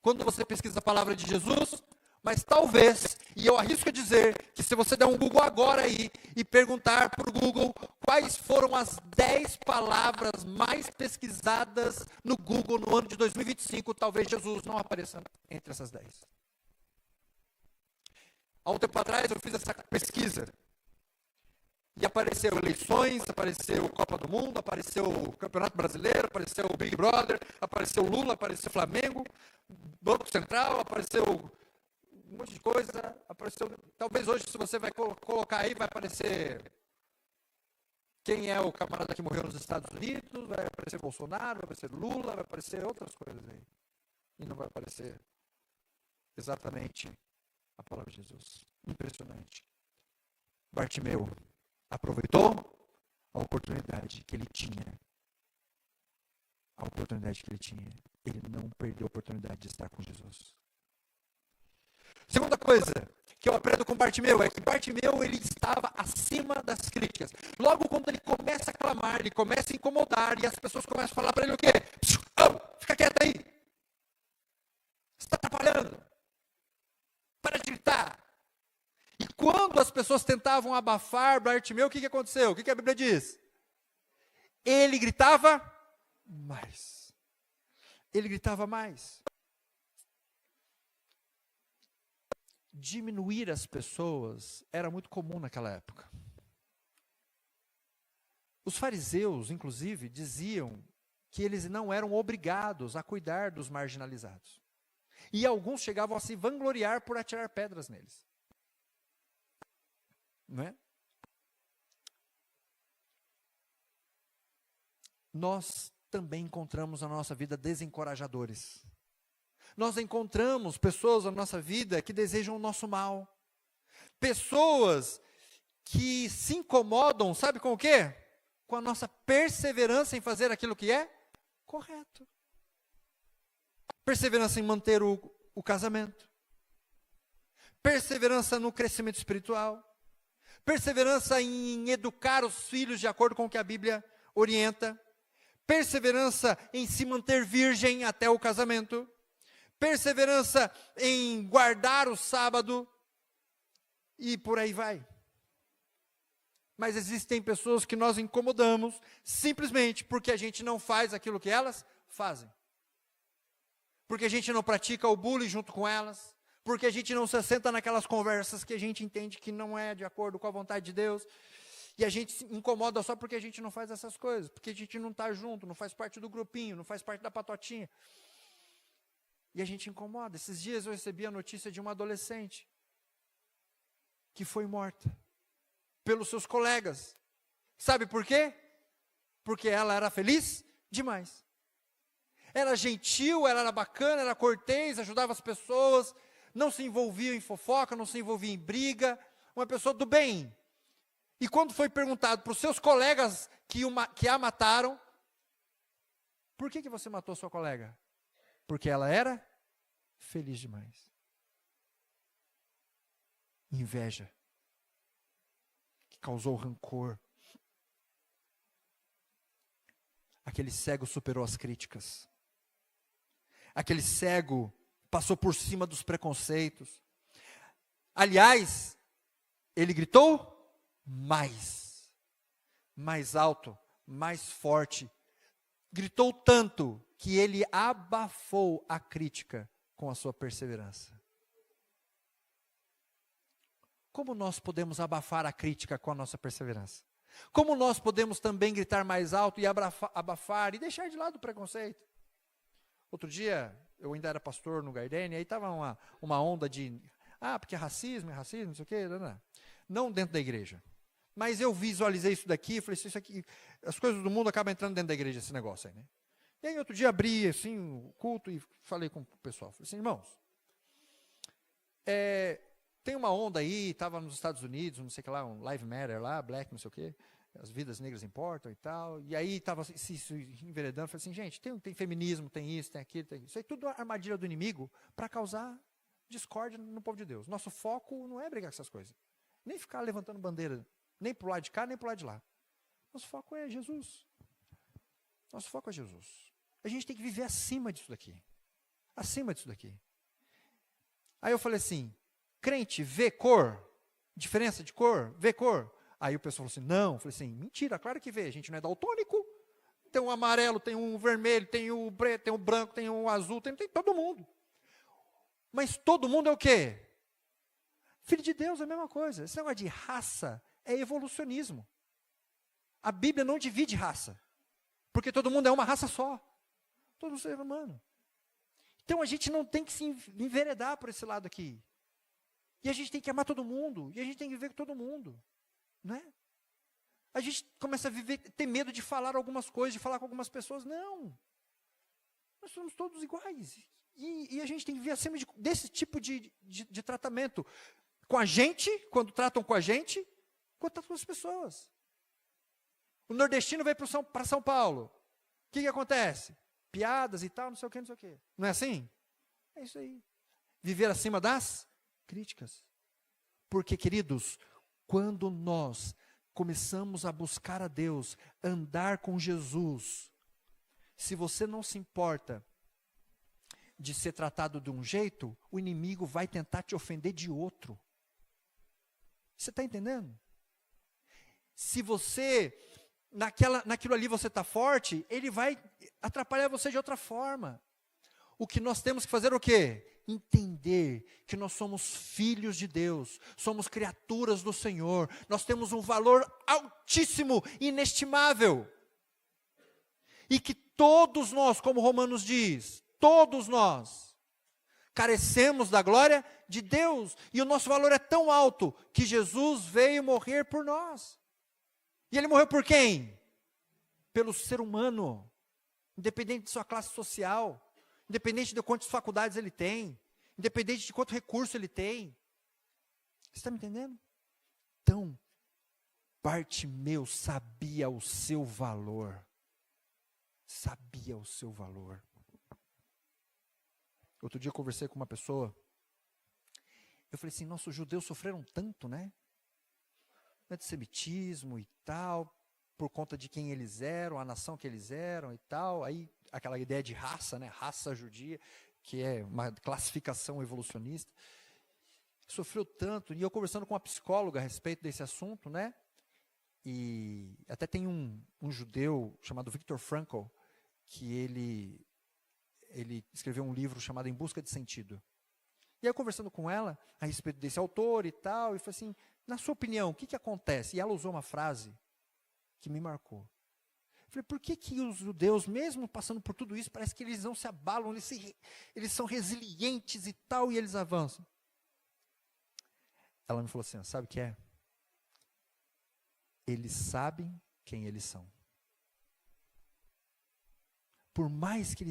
quando você pesquisa a palavra de Jesus, mas talvez, e eu arrisco a dizer, que se você der um Google agora aí e perguntar para o Google quais foram as 10 palavras mais pesquisadas no Google no ano de 2025, talvez Jesus não apareça entre essas 10. Há um tempo atrás eu fiz essa pesquisa e apareceu eleições, apareceu Copa do Mundo, apareceu o Campeonato Brasileiro, apareceu o Big Brother, apareceu Lula, apareceu Flamengo, Banco Central, apareceu um monte de coisa, apareceu, talvez hoje se você vai colocar aí, vai aparecer quem é o camarada que morreu nos Estados Unidos, vai aparecer Bolsonaro, vai aparecer Lula, vai aparecer outras coisas aí. E não vai aparecer exatamente a palavra de Jesus. Impressionante. Bartimeu aproveitou a oportunidade que ele tinha. A oportunidade que ele tinha. Ele não perdeu a oportunidade de estar com Jesus. Segunda coisa que eu aprendo com Bartimeu é que Bartimeu ele estava acima das críticas. Logo quando ele começa a clamar, ele começa a incomodar e as pessoas começam a falar para ele o quê? Oh, fica quieto aí. Você está atrapalhando. Para de gritar. E quando as pessoas tentavam abafar Bartimeu, o que aconteceu? O que a Bíblia diz? Ele gritava mais. Ele gritava mais. Diminuir as pessoas era muito comum naquela época. Os fariseus, inclusive, diziam que eles não eram obrigados a cuidar dos marginalizados. E alguns chegavam a se vangloriar por atirar pedras neles. Não é? Nós também encontramos na nossa vida desencorajadores. Nós encontramos pessoas na nossa vida que desejam o nosso mal. Pessoas que se incomodam, sabe com o quê? Com a nossa perseverança em fazer aquilo que é correto. Perseverança em manter o casamento. Perseverança no crescimento espiritual. Perseverança em educar os filhos de acordo com o que a Bíblia orienta. Perseverança em se manter virgem até o casamento. Perseverança em guardar o sábado. E por aí vai. Mas existem pessoas que nós incomodamos simplesmente porque a gente não faz aquilo que elas fazem. Porque a gente não pratica o bullying junto com elas, porque a gente não se assenta naquelas conversas que a gente entende que não é de acordo com a vontade de Deus, e a gente se incomoda só porque a gente não faz essas coisas, porque a gente não está junto, não faz parte do grupinho, não faz parte da patotinha. E a gente incomoda. Esses dias eu recebi a notícia de uma adolescente que foi morta pelos seus colegas. Sabe por quê? Porque ela era feliz demais. Era gentil, ela era bacana, era cortês, ajudava as pessoas, não se envolvia em fofoca, não se envolvia em briga, uma pessoa do bem. E quando foi perguntado para os seus colegas que a mataram, por que você matou sua colega? Porque ela era feliz demais. Inveja, que causou rancor. Aquele cego superou as críticas. Aquele cego passou por cima dos preconceitos. Aliás, ele gritou mais alto, mais forte. Gritou tanto que ele abafou a crítica com a sua perseverança. Como nós podemos abafar a crítica com a nossa perseverança? Como nós podemos também gritar mais alto e abafar e deixar de lado o preconceito? Outro dia, eu ainda era pastor no Gardenia, aí estava uma onda de, porque é racismo, não sei o quê, não dentro da igreja. Mas eu visualizei isso daqui, falei, isso aqui, as coisas do mundo acabam entrando dentro da igreja, esse negócio aí, né? E aí outro dia abri, assim, o culto e falei com o pessoal, falei assim, irmãos, tem uma onda aí, estava nos Estados Unidos, não sei o que lá, um Live Matter lá, Black, não sei o quê, as vidas negras importam e tal, e aí estava se enveredando, falei assim, gente, tem feminismo, tem isso, tem aquilo, tem isso. Isso aí tudo armadilha do inimigo para causar discórdia no povo de Deus. Nosso foco não é brigar com essas coisas, nem ficar levantando bandeira, nem para o lado de cá, nem para o lado de lá. Nosso foco é Jesus. Nosso foco é Jesus. A gente tem que viver acima disso daqui. Acima disso daqui. Aí eu falei assim, crente vê cor? Diferença de cor? Vê cor? Aí o pessoal falou assim, não. Eu falei assim, mentira, claro que vê. A gente não é daltônico. Tem um amarelo, tem um vermelho, tem o preto, tem o branco, tem o azul, tem todo mundo. Mas todo mundo é o quê? Filho de Deus é a mesma coisa. Esse negócio de raça é evolucionismo. A Bíblia não divide raça. Porque todo mundo é uma raça só. Todo ser humano. Então a gente não tem que se enveredar por esse lado aqui. E a gente tem que amar todo mundo. E a gente tem que viver com todo mundo. Não é? A gente começa a ter medo de falar algumas coisas, de falar com algumas pessoas. Não. Nós somos todos iguais. E a gente tem que viver acima desse tipo de tratamento. Com a gente, quando tratam com a gente, quando tratam com as pessoas. O nordestino veio para São Paulo. O que acontece? Piadas e tal, não sei o quê. Não é assim? É isso aí. Viver acima das críticas. Porque, queridos, quando nós começamos a buscar a Deus, andar com Jesus, se você não se importa de ser tratado de um jeito, o inimigo vai tentar te ofender de outro. Você está entendendo? Se você, naquilo ali você está forte, ele vai atrapalhar você de outra forma. O que nós temos que fazer é o quê? Entender que nós somos filhos de Deus, somos criaturas do Senhor, nós temos um valor altíssimo, inestimável. E que todos nós, como Romanos diz, todos nós, carecemos da glória de Deus. E o nosso valor é tão alto que Jesus veio morrer por nós. E ele morreu por quem? Pelo ser humano, independente de sua classe social, independente de quantas faculdades ele tem, independente de quanto recurso ele tem. Você está me entendendo? Então, Bartimeu sabia o seu valor. Sabia o seu valor. Outro dia eu conversei com uma pessoa. Eu falei assim, nossa, os judeus sofreram tanto, né? Antissemitismo e tal, por conta de quem eles eram, a nação que eles eram e tal. Aí, aquela ideia de raça, né? Raça judia, que é uma classificação evolucionista. Sofreu tanto. E eu conversando com uma psicóloga a respeito desse assunto, né? E até tem um judeu chamado Viktor Frankl, que ele escreveu um livro chamado Em Busca de Sentido. E aí eu conversando com ela a respeito desse autor e tal, e falei assim, na sua opinião, o que acontece? E ela usou uma frase que me marcou. Eu falei, por que os judeus, mesmo passando por tudo isso, parece que eles não se abalam, eles são resilientes e tal, e eles avançam? Ela me falou assim, sabe o que é? Eles sabem quem eles são. Por mais que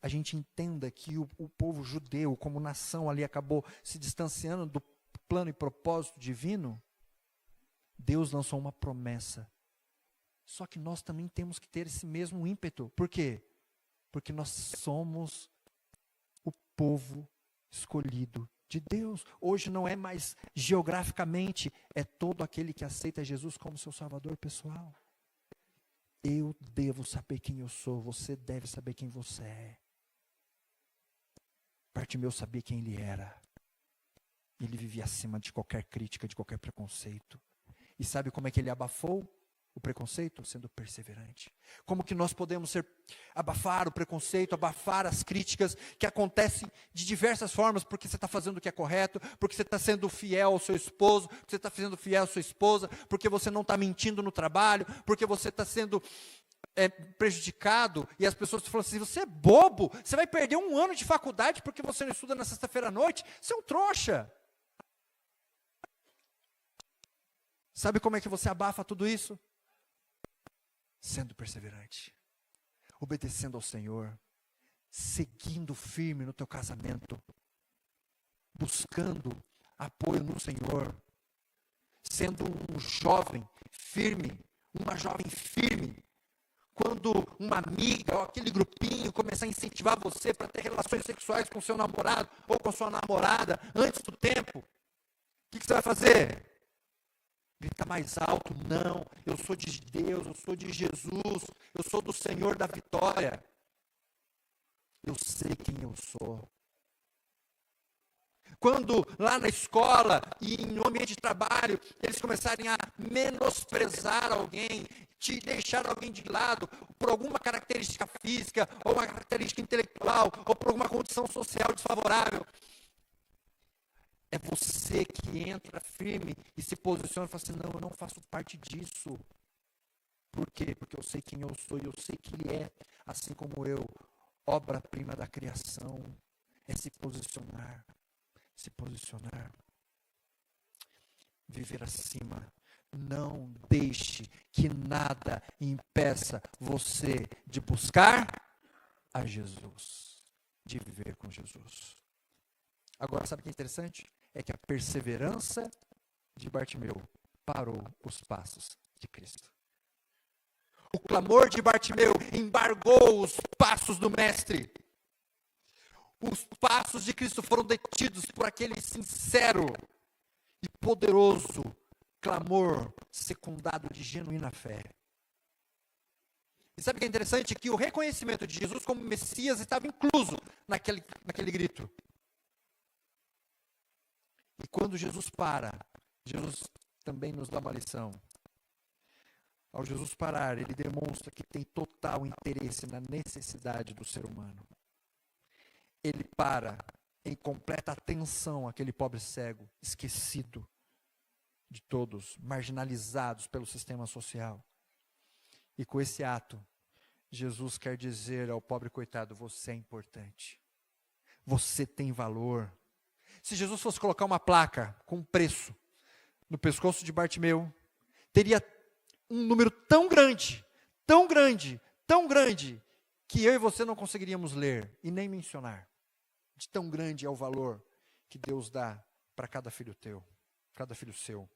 a gente entenda que o povo judeu, como nação ali, acabou se distanciando do plano e propósito divino, Deus lançou uma promessa. Só que nós também temos que ter esse mesmo ímpeto. Por quê? Porque nós somos o povo escolhido de Deus. Hoje não é mais geograficamente, é todo aquele que aceita Jesus como seu salvador pessoal. Eu devo saber quem eu sou, você deve saber quem você é. Bartimeu sabia quem ele era. Ele vivia acima de qualquer crítica, de qualquer preconceito. E sabe como é que ele abafou o preconceito? Sendo perseverante. Como que nós podemos abafar o preconceito, abafar as críticas que acontecem de diversas formas, porque você está fazendo o que é correto, porque você está sendo fiel ao seu esposo, porque você está sendo fiel à sua esposa, porque você não está mentindo no trabalho, porque você está sendo prejudicado, e as pessoas falam assim, você é bobo, você vai perder 1 ano de faculdade porque você não estuda na sexta-feira à noite, você é um trouxa. Sabe como é que você abafa tudo isso? Sendo perseverante, obedecendo ao Senhor, seguindo firme no teu casamento, buscando apoio no Senhor, sendo um jovem firme, uma jovem firme. Quando uma amiga ou aquele grupinho começar a incentivar você para ter relações sexuais com seu namorado ou com sua namorada antes do tempo, o que você vai fazer? Grita mais alto, não, eu sou de Deus, eu sou de Jesus, eu sou do Senhor da vitória. Eu sei quem eu sou. Quando lá na escola e no ambiente de trabalho, eles começarem a menosprezar alguém, te deixar alguém de lado, por alguma característica física, ou uma característica intelectual, ou por alguma condição social desfavorável, é você que entra firme e se posiciona e fala assim, não, eu não faço parte disso. Por quê? Porque eu sei quem eu sou e eu sei que Ele é, assim como eu, obra-prima da criação. É se posicionar. Se posicionar. Viver acima. Não deixe que nada impeça você de buscar a Jesus. De viver com Jesus. Agora, sabe o que é interessante? É que a perseverança de Bartimeu parou os passos de Cristo. O clamor de Bartimeu embargou os passos do Mestre. Os passos de Cristo foram detidos por aquele sincero e poderoso clamor secundado de genuína fé. E sabe o que é interessante? Que o reconhecimento de Jesus como Messias estava incluso naquele grito. E quando Jesus para, Jesus também nos dá uma lição. Ao Jesus parar, ele demonstra que tem total interesse na necessidade do ser humano. Ele para em completa atenção àquele pobre cego, esquecido de todos, marginalizados pelo sistema social. E com esse ato, Jesus quer dizer ao pobre coitado, você é importante. Você tem valor. Se Jesus fosse colocar uma placa com um preço no pescoço de Bartimeu, teria um número tão grande, tão grande, tão grande, que eu e você não conseguiríamos ler e nem mencionar. De tão grande é o valor que Deus dá para cada filho teu, cada filho seu.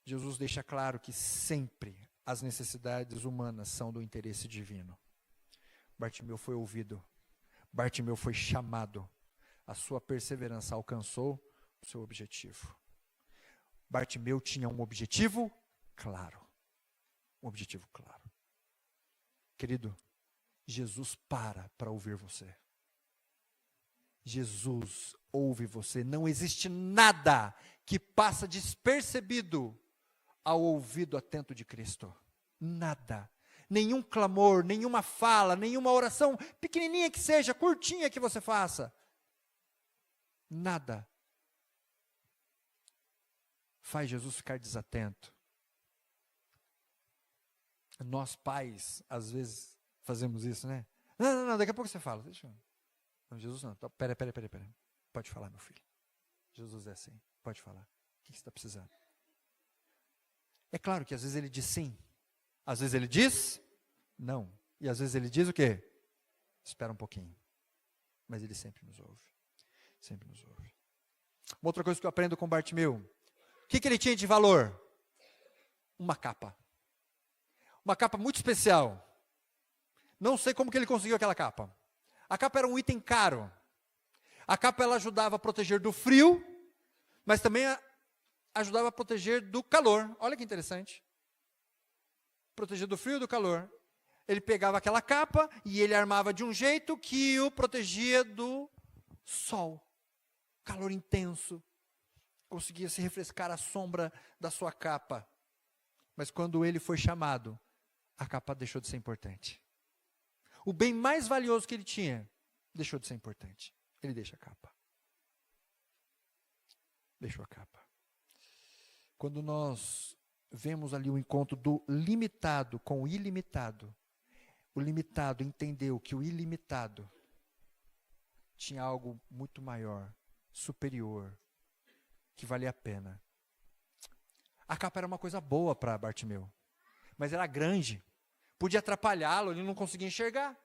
Jesus deixa claro que sempre as necessidades humanas são do interesse divino. Bartimeu foi ouvido, Bartimeu foi chamado, a sua perseverança alcançou o seu objetivo. Bartimeu tinha um objetivo claro. Um objetivo claro. Querido, Jesus para ouvir você. Jesus ouve você. Não existe nada que passa despercebido ao ouvido atento de Cristo. Nada. Nenhum clamor, nenhuma fala, nenhuma oração, pequenininha que seja, curtinha que você faça. Nada faz Jesus ficar desatento. Nós pais, às vezes, fazemos isso, né? Não, daqui a pouco você fala. Deixa eu... Não, Jesus não. Pera. Pode falar, meu filho. Jesus é assim. Pode falar. O que você está precisando? É claro que às vezes ele diz sim. Às vezes ele diz não. E às vezes ele diz o quê? Espera um pouquinho. Mas ele sempre nos ouve. Sempre nos ouve. Uma outra coisa que eu aprendo com Bartimeu. O que ele tinha de valor? Uma capa. Uma capa muito especial. Não sei como que ele conseguiu aquela capa. A capa era um item caro. A capa ela ajudava a proteger do frio, mas também ajudava a proteger do calor. Olha que interessante. Proteger do frio e do calor. Ele pegava aquela capa e ele armava de um jeito que o protegia do sol. Calor intenso. Conseguia se refrescar à sombra da sua capa. Mas quando ele foi chamado, a capa deixou de ser importante. O bem mais valioso que ele tinha, deixou de ser importante. Ele deixa a capa. Deixou a capa. Quando nós vemos ali o encontro do limitado com o ilimitado. O limitado entendeu que o ilimitado tinha algo muito maior, superior, que valia a pena. A capa era uma coisa boa para Bartimeu, mas era grande, podia atrapalhá-lo, ele não conseguia enxergar.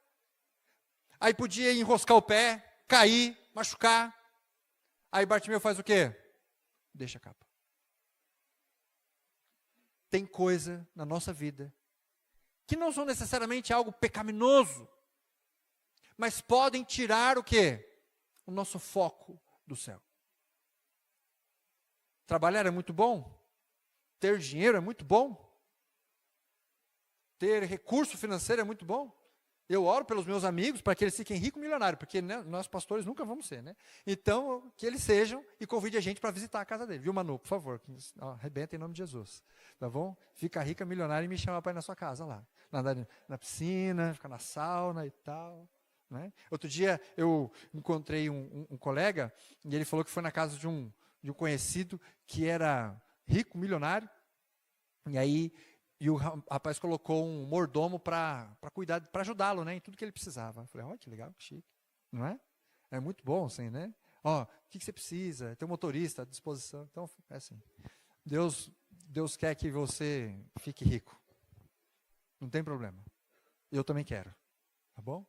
Aí podia enroscar o pé, cair, machucar. Aí Bartimeu faz o quê? Deixa a capa. Tem coisa na nossa vida que não são necessariamente algo pecaminoso, mas podem tirar o quê? O nosso foco do céu. Trabalhar é muito bom, ter dinheiro é muito bom, ter recurso financeiro é muito bom. Eu oro pelos meus amigos para que eles fiquem ricos e milionários, porque né, nós pastores nunca vamos ser, né? Então, que eles sejam e convide a gente para visitar a casa dele. Viu, Manu, por favor, arrebenta em nome de Jesus. Tá bom? Fica rica, milionária e me chama para ir na sua casa lá. Na piscina, ficar na sauna e tal. Né? Outro dia eu encontrei um colega e ele falou que foi na casa de um conhecido que era rico, milionário. E aí o rapaz colocou um mordomo para cuidar, para ajudá-lo, né, em tudo que ele precisava. Eu falei, olha que legal, que chique, não é? É muito bom, assim, né? Ó, o que você precisa? Tem um motorista à disposição. Então, é assim. Deus quer que você fique rico. Não tem problema. Eu também quero. Tá bom?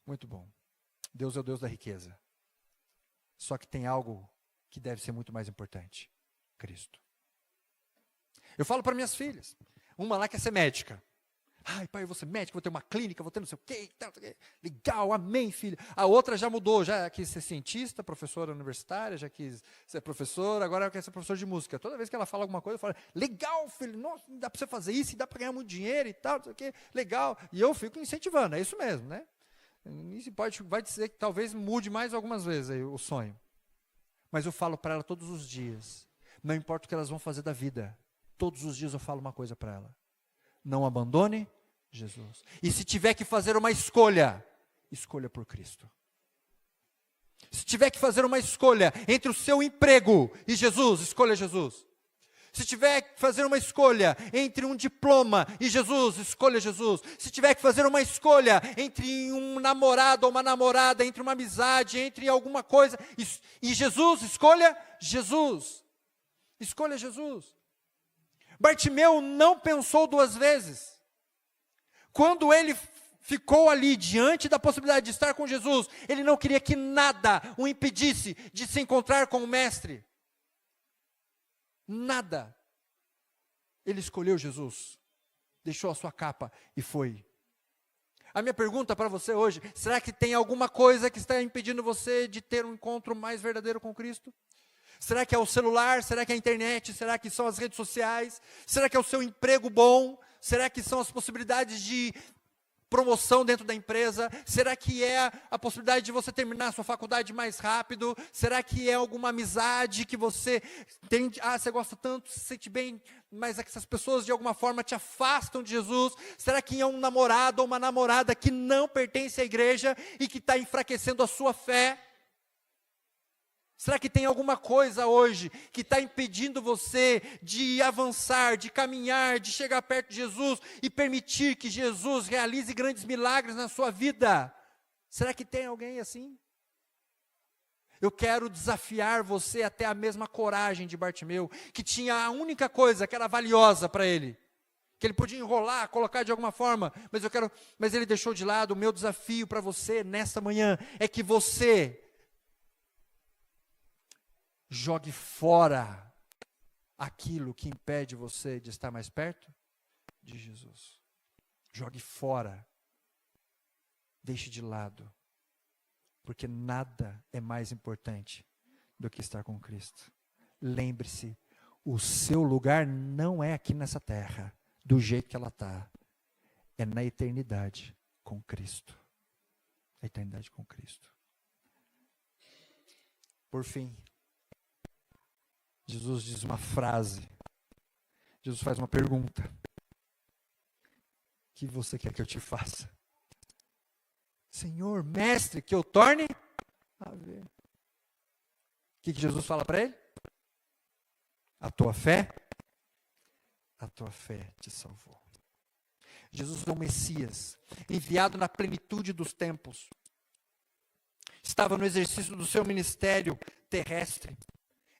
Muito bom. Deus é o Deus da riqueza. Só que tem algo que deve ser muito mais importante. Cristo. Eu falo para minhas filhas. Uma lá quer ser médica. Ai, pai, eu vou ser médica, vou ter uma clínica, vou ter não sei o quê. Legal, amém, filha. A outra já mudou, já quis ser cientista, professora universitária, já quis ser professora, agora ela quer ser professora de música. Toda vez que ela fala alguma coisa, eu falo, legal, filho, nossa, dá para você fazer isso, dá para ganhar muito dinheiro e tal, não sei o quê, legal. E eu fico incentivando, é isso mesmo, né? Isso vai dizer que talvez mude mais algumas vezes aí, o sonho. Mas eu falo para ela todos os dias, não importa o que elas vão fazer da vida, todos os dias eu falo uma coisa para ela. Não abandone Jesus. E se tiver que fazer uma escolha, escolha por Cristo. Se tiver que fazer uma escolha entre o seu emprego e Jesus, escolha Jesus. Se tiver que fazer uma escolha entre um diploma e Jesus, escolha Jesus. Se tiver que fazer uma escolha entre um namorado ou uma namorada, entre uma amizade, entre alguma coisa e Jesus, escolha Jesus. Escolha Jesus. Bartimeu não pensou duas vezes. Quando ele ficou ali diante da possibilidade de estar com Jesus, ele não queria que nada o impedisse de se encontrar com o Mestre. Nada. Ele escolheu Jesus, deixou a sua capa e foi. A minha pergunta para você hoje, será que tem alguma coisa que está impedindo você de ter um encontro mais verdadeiro com Cristo? Será que é o celular? Será que é a internet? Será que são as redes sociais? Será que é o seu emprego bom? Será que são as possibilidades de promoção dentro da empresa? Será que é a possibilidade de você terminar a sua faculdade mais rápido? Será que é alguma amizade que você tem? Você gosta tanto, se sente bem, mas essas pessoas de alguma forma te afastam de Jesus? Será que é um namorado ou uma namorada que não pertence à igreja e que está enfraquecendo a sua fé? Será que tem alguma coisa hoje que está impedindo você de avançar, de caminhar, de chegar perto de Jesus e permitir que Jesus realize grandes milagres na sua vida? Será que tem alguém assim? Eu quero desafiar você até a mesma coragem de Bartimeu, que tinha a única coisa que era valiosa para ele, que ele podia enrolar, colocar de alguma forma, mas ele deixou de lado. O meu desafio para você nesta manhã é que você jogue fora aquilo que impede você de estar mais perto de Jesus. Jogue fora. Deixe de lado. Porque nada é mais importante do que estar com Cristo. Lembre-se, o seu lugar não é aqui nessa terra, do jeito que ela está. É na eternidade com Cristo. A eternidade com Cristo. Por fim, Jesus diz uma frase. Jesus faz uma pergunta. O que você quer que eu te faça? Senhor, mestre, que eu torne a ver. O que Jesus fala para ele? A tua fé a tua fé te salvou. Jesus é o Messias, enviado na plenitude dos tempos. Estava no exercício do seu ministério terrestre.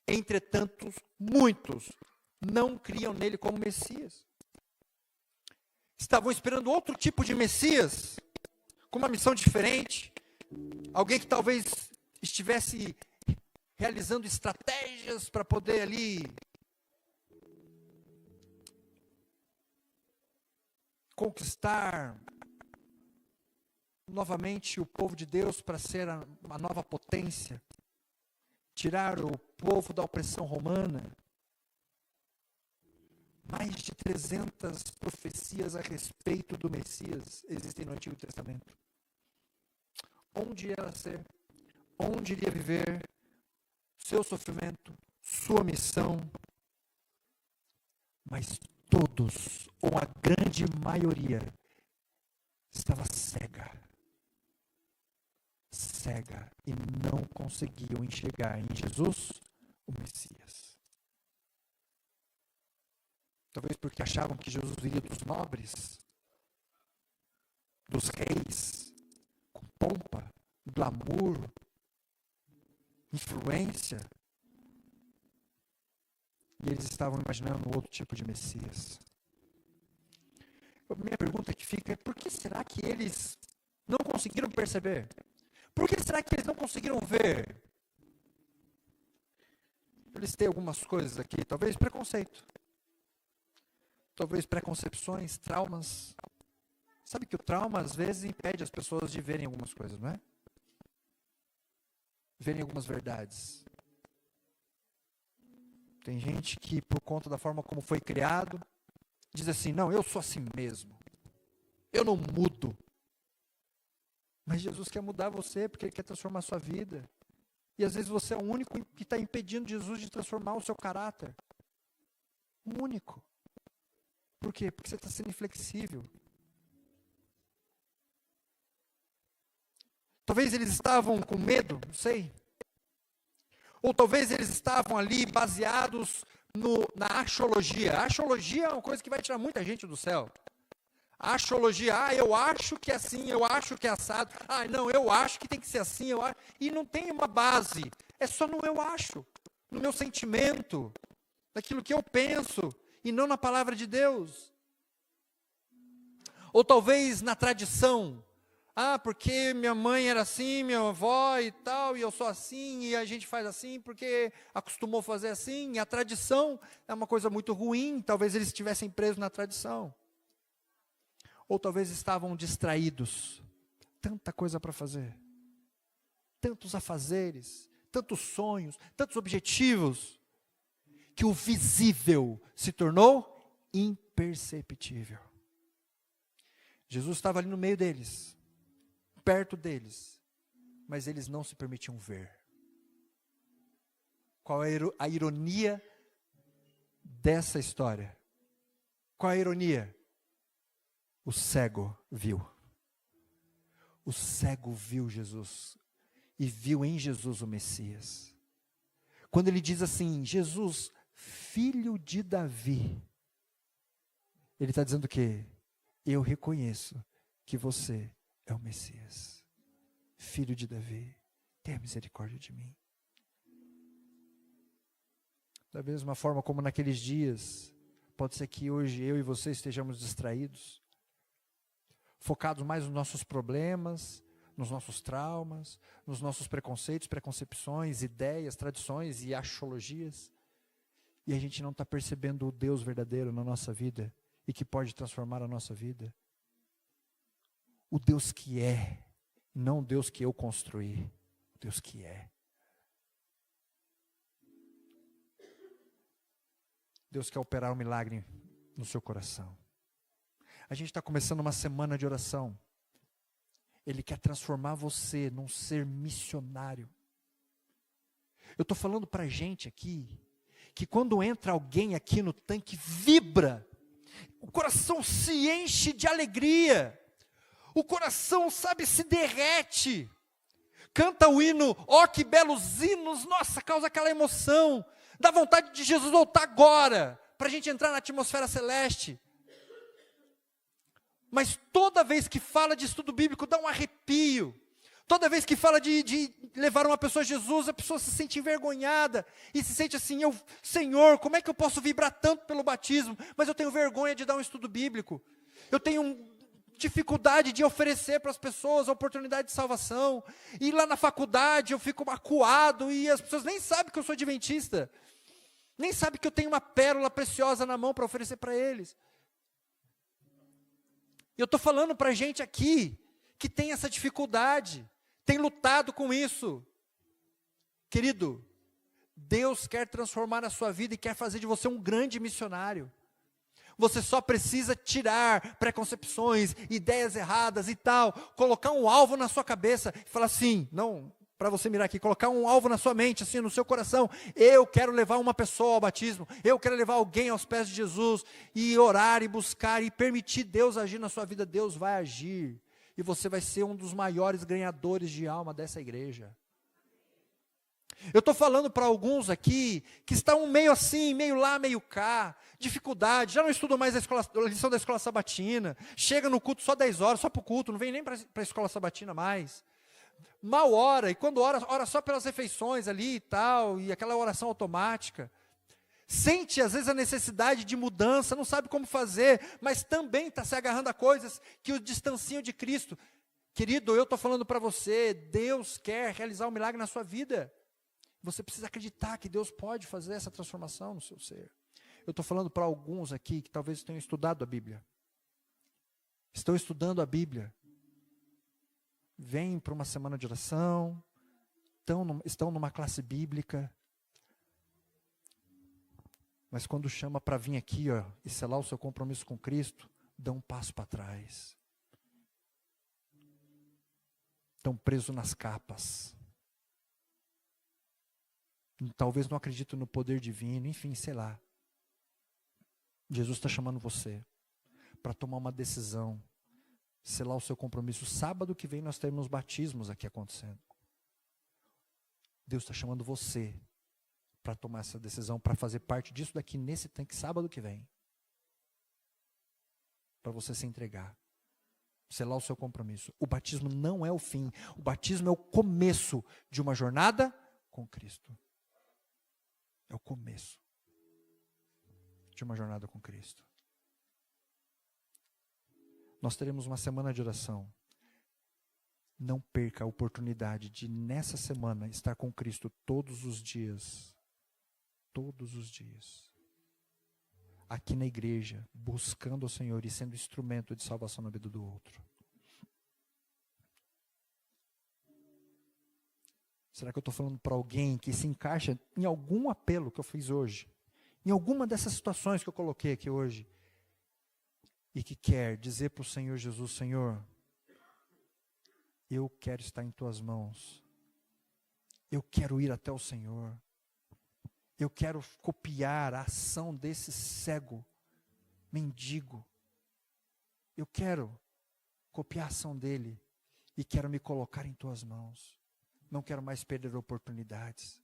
Entretanto, muitos não criam nele como Messias. Estavam esperando outro tipo de Messias, com uma missão diferente. Alguém que talvez estivesse realizando estratégias para poder ali conquistar novamente o povo de Deus para ser a nova potência, tirar o povo da opressão romana. Mais de 300 profecias a respeito do Messias existem no Antigo Testamento. Onde ia ser? Onde iria viver? Seu sofrimento, sua missão. Mas todos, ou a grande maioria, estava cega e não conseguiam enxergar em Jesus o Messias. Talvez porque achavam que Jesus viria dos nobres, dos reis, com pompa, glamour, influência. E eles estavam imaginando outro tipo de Messias. A minha pergunta que fica é: por que será que eles não conseguiram perceber? Por que será que eles não conseguiram ver? Eu listei algumas coisas aqui. Talvez preconceito. Talvez preconcepções, traumas. Sabe que o trauma às vezes impede as pessoas de verem algumas coisas, não é? Verem algumas verdades. Tem gente que, por conta da forma como foi criado, diz assim: não, eu sou assim mesmo. Eu não mudo. Mas Jesus quer mudar você, porque Ele quer transformar a sua vida. E às vezes você é o único que está impedindo Jesus de transformar o seu caráter. O único. Por quê? Porque você está sendo inflexível. Talvez eles estavam com medo, não sei. Ou talvez eles estavam ali baseados na axiologia. A axiologia é uma coisa que vai tirar muita gente do céu. A axiologia, eu acho que é assim, eu acho que é assado. Não, eu acho que tem que ser assim, eu acho. E não tem uma base. É só no eu acho, no meu sentimento, naquilo que eu penso, e não na palavra de Deus. Ou talvez na tradição. Porque minha mãe era assim, minha avó e tal, e eu sou assim, e a gente faz assim, porque acostumou fazer assim, e a tradição é uma coisa muito ruim, talvez eles estivessem presos na tradição. Ou talvez estavam distraídos, tanta coisa para fazer, tantos afazeres, tantos sonhos, tantos objetivos, que o visível se tornou imperceptível. Jesus estava ali no meio deles, perto deles, mas eles não se permitiam ver. Qual é a ironia dessa história? Qual é a ironia? O cego viu. O cego viu Jesus e viu em Jesus o Messias. Quando ele diz assim: Jesus, filho de Davi, ele está dizendo o quê? Eu reconheço que você é o Messias, filho de Davi, tenha misericórdia de mim. Da mesma forma como naqueles dias, pode ser que hoje eu e você estejamos distraídos, focados mais nos nossos problemas, nos nossos traumas, nos nossos preconceitos, preconcepções, ideias, tradições e axiologias, e a gente não está percebendo o Deus verdadeiro na nossa vida e que pode transformar a nossa vida. O Deus que é, não o Deus que eu construí, o Deus que é. Deus quer operar um milagre no seu coração. A gente está começando uma semana de oração. Ele quer transformar você num ser missionário. Eu estou falando para a gente aqui, que quando entra alguém aqui no tanque, vibra, o coração se enche de alegria, o coração, se derrete, canta o hino, que belos hinos, nossa, causa aquela emoção, dá vontade de Jesus voltar agora, para a gente entrar na atmosfera celeste. Mas toda vez que fala de estudo bíblico, dá um arrepio. Toda vez que fala de levar uma pessoa a Jesus, a pessoa se sente envergonhada. E se sente assim, Senhor, como é que eu posso vibrar tanto pelo batismo? Mas eu tenho vergonha de dar um estudo bíblico. Eu tenho dificuldade de oferecer para as pessoas a oportunidade de salvação. E lá na faculdade eu fico acuado e as pessoas nem sabem que eu sou adventista. Nem sabem que eu tenho uma pérola preciosa na mão para oferecer para eles. Eu estou falando para gente aqui que tem essa dificuldade, tem lutado com isso. Querido, Deus quer transformar a sua vida e quer fazer de você um grande missionário. Você só precisa tirar preconcepções, ideias erradas e tal, colocar um alvo na sua cabeça e falar assim, não, para você mirar aqui, colocar um alvo na sua mente, assim, no seu coração, eu quero levar uma pessoa ao batismo, eu quero levar alguém aos pés de Jesus, e orar e buscar e permitir Deus agir na sua vida. Deus vai agir, e você vai ser um dos maiores ganhadores de alma dessa igreja. Eu estou falando para alguns aqui, que estão meio assim, meio lá, meio cá, dificuldade, já não estudam mais a lição da escola sabatina, chega no culto só 10 horas, só para o culto, não vem nem para a escola sabatina mais. Mal ora, e quando ora só pelas refeições ali e tal, e aquela oração automática. Sente às vezes a necessidade de mudança, não sabe como fazer, mas também está se agarrando a coisas que o distanciam de Cristo. Querido, eu estou falando para você, Deus quer realizar um milagre na sua vida. Você precisa acreditar que Deus pode fazer essa transformação no seu ser. Eu estou falando para alguns aqui que talvez tenham estudado a Bíblia. Estão estudando a Bíblia. Vêm para uma semana de oração, estão numa classe bíblica, mas quando chama para vir aqui e selar o seu compromisso com Cristo, dão um passo para trás. Estão presos nas capas. Talvez não acreditem no poder divino, enfim, sei lá. Jesus está chamando você para tomar uma decisão, selar o seu compromisso. Sábado que vem nós teremos batismos aqui acontecendo. Deus está chamando você para tomar essa decisão, para fazer parte disso daqui nesse tanque sábado que vem. Para você se entregar, selar o seu compromisso. O batismo não é o fim, o batismo é o começo de uma jornada com Cristo. É o começo de uma jornada com Cristo. Nós teremos uma semana de oração. Não perca a oportunidade de, nessa semana, estar com Cristo todos os dias. Todos os dias. Aqui na igreja, buscando o Senhor e sendo instrumento de salvação na vida do outro. Será que eu estou falando para alguém que se encaixa em algum apelo que eu fiz hoje? Em alguma dessas situações que eu coloquei aqui hoje? E que quer dizer para o Senhor Jesus, Senhor, eu quero estar em tuas mãos. Eu quero ir até o Senhor. Eu quero copiar a ação desse cego, mendigo. Eu quero copiar a ação dele e quero me colocar em tuas mãos. Não quero mais perder oportunidades.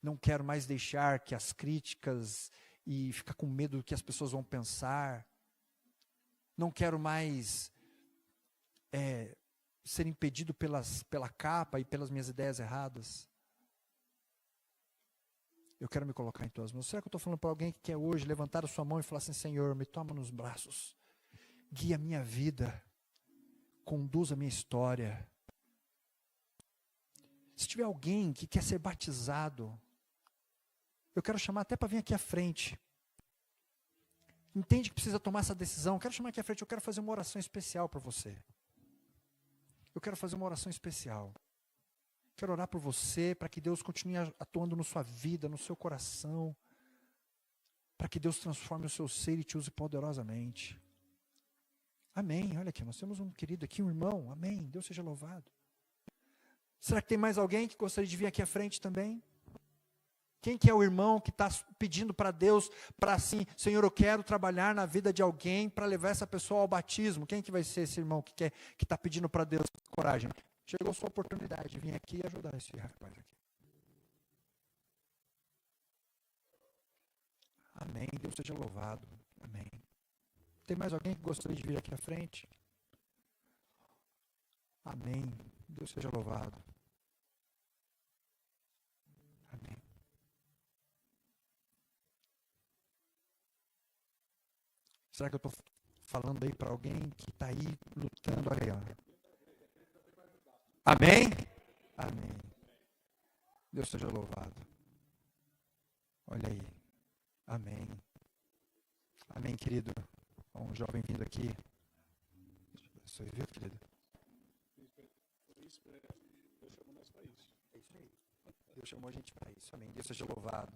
Não quero mais deixar que as críticas e ficar com medo do que as pessoas vão pensar. Não quero mais ser impedido pela capa e pelas minhas ideias erradas. Eu quero me colocar em tuas mãos. Será que eu estou falando para alguém que quer hoje levantar a sua mão e falar assim, Senhor, me toma nos braços, guia a minha vida, conduz a minha história. Se tiver alguém que quer ser batizado, eu quero chamar até para vir aqui à frente. Entende que precisa tomar essa decisão? Eu quero chamar aqui à frente, eu quero fazer uma oração especial para você. Eu quero fazer uma oração especial. Quero orar por você, para que Deus continue atuando na sua vida, no seu coração. Para que Deus transforme o seu ser e te use poderosamente. Amém. Olha aqui, nós temos um querido aqui, um irmão. Amém. Deus seja louvado. Será que tem mais alguém que gostaria de vir aqui à frente também? Quem que é o irmão que está pedindo para Deus, para assim, Senhor, eu quero trabalhar na vida de alguém para levar essa pessoa ao batismo? Quem que vai ser esse irmão que está pedindo para Deus coragem? Chegou a sua oportunidade de vir aqui e ajudar esse rapaz aqui. Amém. Deus seja louvado. Amém. Tem mais alguém que gostaria de vir aqui à frente? Amém. Deus seja louvado. Amém. Será que eu estou falando aí para alguém que está aí lutando? Olha aí, ó. Amém? Amém. Deus seja louvado. Olha aí. Amém. Amém, querido. Há um jovem vindo aqui. Você viu, querido? É isso aí. Deus chamou a gente para isso. Amém. Deus seja louvado.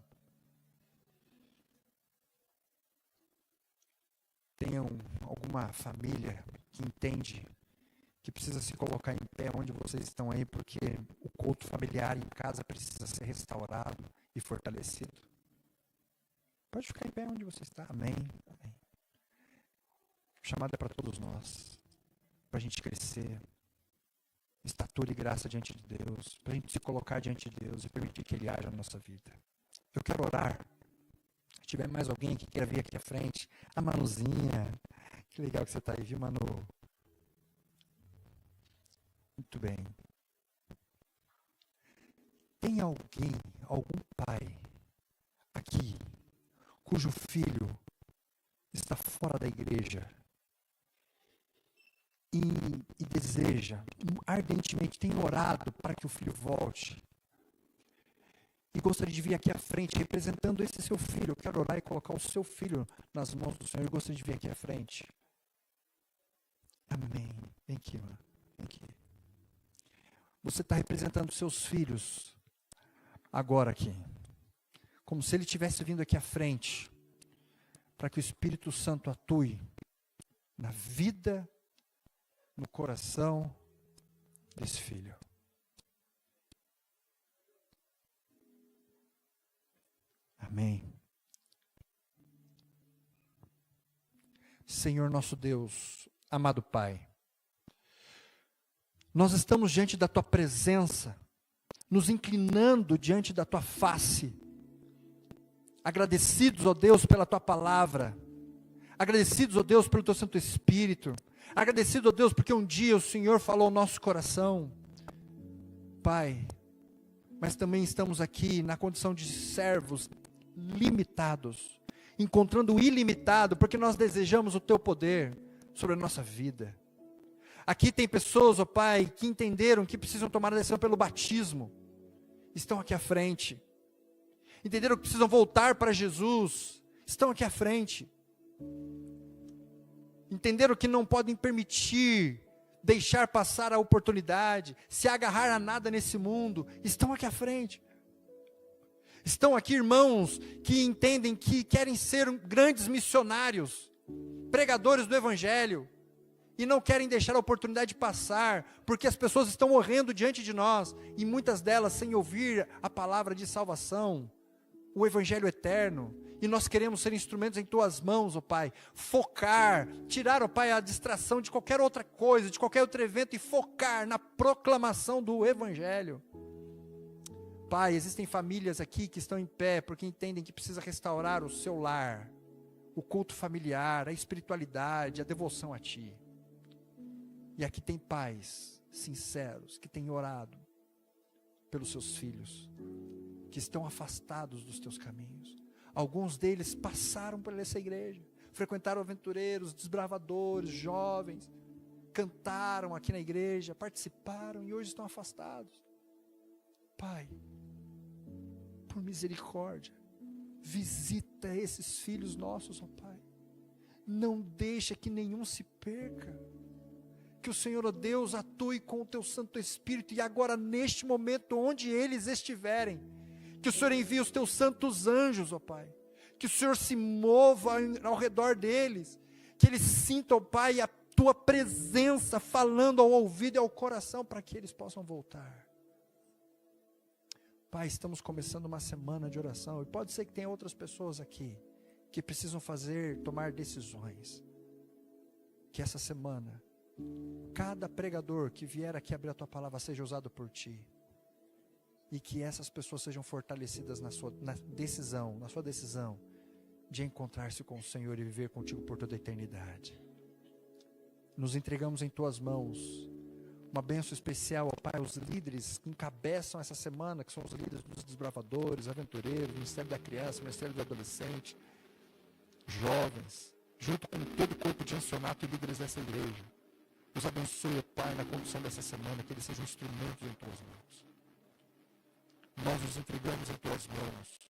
Tem alguma família que entende que precisa se colocar em pé onde vocês estão aí, porque o culto familiar em casa precisa ser restaurado e fortalecido? Pode ficar em pé onde você está. Amém. Amém. A chamada é para todos nós, para a gente crescer, estatura e graça diante de Deus, para a gente se colocar diante de Deus e permitir que Ele haja na nossa vida. Eu quero orar. Se tiver mais alguém que queira vir aqui à frente, a Manuzinha, que legal que você está aí, viu, Manu? Muito bem. Tem alguém, algum pai aqui, cujo filho está fora da igreja e deseja, ardentemente tem orado para que o filho volte e gostaria de vir aqui à frente representando esse seu filho? Eu quero orar e colocar o seu filho nas mãos do Senhor. Eu gostaria de vir aqui à frente. Amém. Vem aqui, mano. Vem aqui. Você está representando seus filhos agora aqui, como se ele tivesse vindo aqui à frente, para que o Espírito Santo atue na vida, no coração desse filho. Amém. Senhor nosso Deus, amado Pai, nós estamos diante da Tua presença, nos inclinando diante da Tua face, agradecidos, ó Deus, pela Tua palavra, agradecidos, ó Deus, pelo Teu Santo Espírito, agradecidos, ó Deus, porque um dia o Senhor falou ao nosso coração, Pai, mas também estamos aqui na condição de servos limitados, encontrando o ilimitado, porque nós desejamos o Teu poder sobre a nossa vida. Aqui tem pessoas, ó Pai, que entenderam que precisam tomar a decisão pelo batismo, estão aqui à frente. Entenderam que precisam voltar para Jesus, estão aqui à frente. Entenderam que não podem permitir, deixar passar a oportunidade, se agarrar a nada nesse mundo, estão aqui à frente. Estão aqui irmãos que entendem que querem ser grandes missionários, pregadores do Evangelho, e não querem deixar a oportunidade passar, porque as pessoas estão morrendo diante de nós, e muitas delas sem ouvir a palavra de salvação, o Evangelho eterno, e nós queremos ser instrumentos em Tuas mãos, ó Pai, focar, tirar, ó Pai, a distração de qualquer outra coisa, de qualquer outro evento, e focar na proclamação do Evangelho. Pai, existem famílias aqui que estão em pé, porque entendem que precisa restaurar o seu lar, o culto familiar, a espiritualidade, a devoção a Ti. E aqui tem pais sinceros, que têm orado pelos seus filhos, que estão afastados dos Teus caminhos. Alguns deles passaram por essa igreja, frequentaram aventureiros, desbravadores, jovens, cantaram aqui na igreja, participaram e hoje estão afastados. Pai, por misericórdia, visita esses filhos nossos, ó Pai. Não deixa que nenhum se perca. Que o Senhor, ó Deus, atue com o Teu Santo Espírito, e agora neste momento, onde eles estiverem, que o Senhor envie os Teus santos anjos, ó Pai, que o Senhor se mova ao redor deles, que eles sintam, ó Pai, a Tua presença falando ao ouvido e ao coração, para que eles possam voltar. Pai, estamos começando uma semana de oração, e pode ser que tenha outras pessoas aqui, que precisam tomar decisões, que essa semana, cada pregador que vier aqui abrir a Tua palavra seja usado por Ti, e que essas pessoas sejam fortalecidas na sua decisão, de encontrar-se com o Senhor e viver contigo por toda a eternidade. Nos entregamos em tuas mãos. Uma bênção especial, ó Pai, aos líderes que encabeçam essa semana, que são os líderes dos desbravadores, aventureiros, Ministério da Criança, Ministério do Adolescente, jovens, junto com todo o corpo de ancianato e líderes dessa igreja. Os abençoe, ó Pai, na condução dessa semana, que eles sejam instrumentos em tuas mãos. Nós nos entregamos em tuas mãos.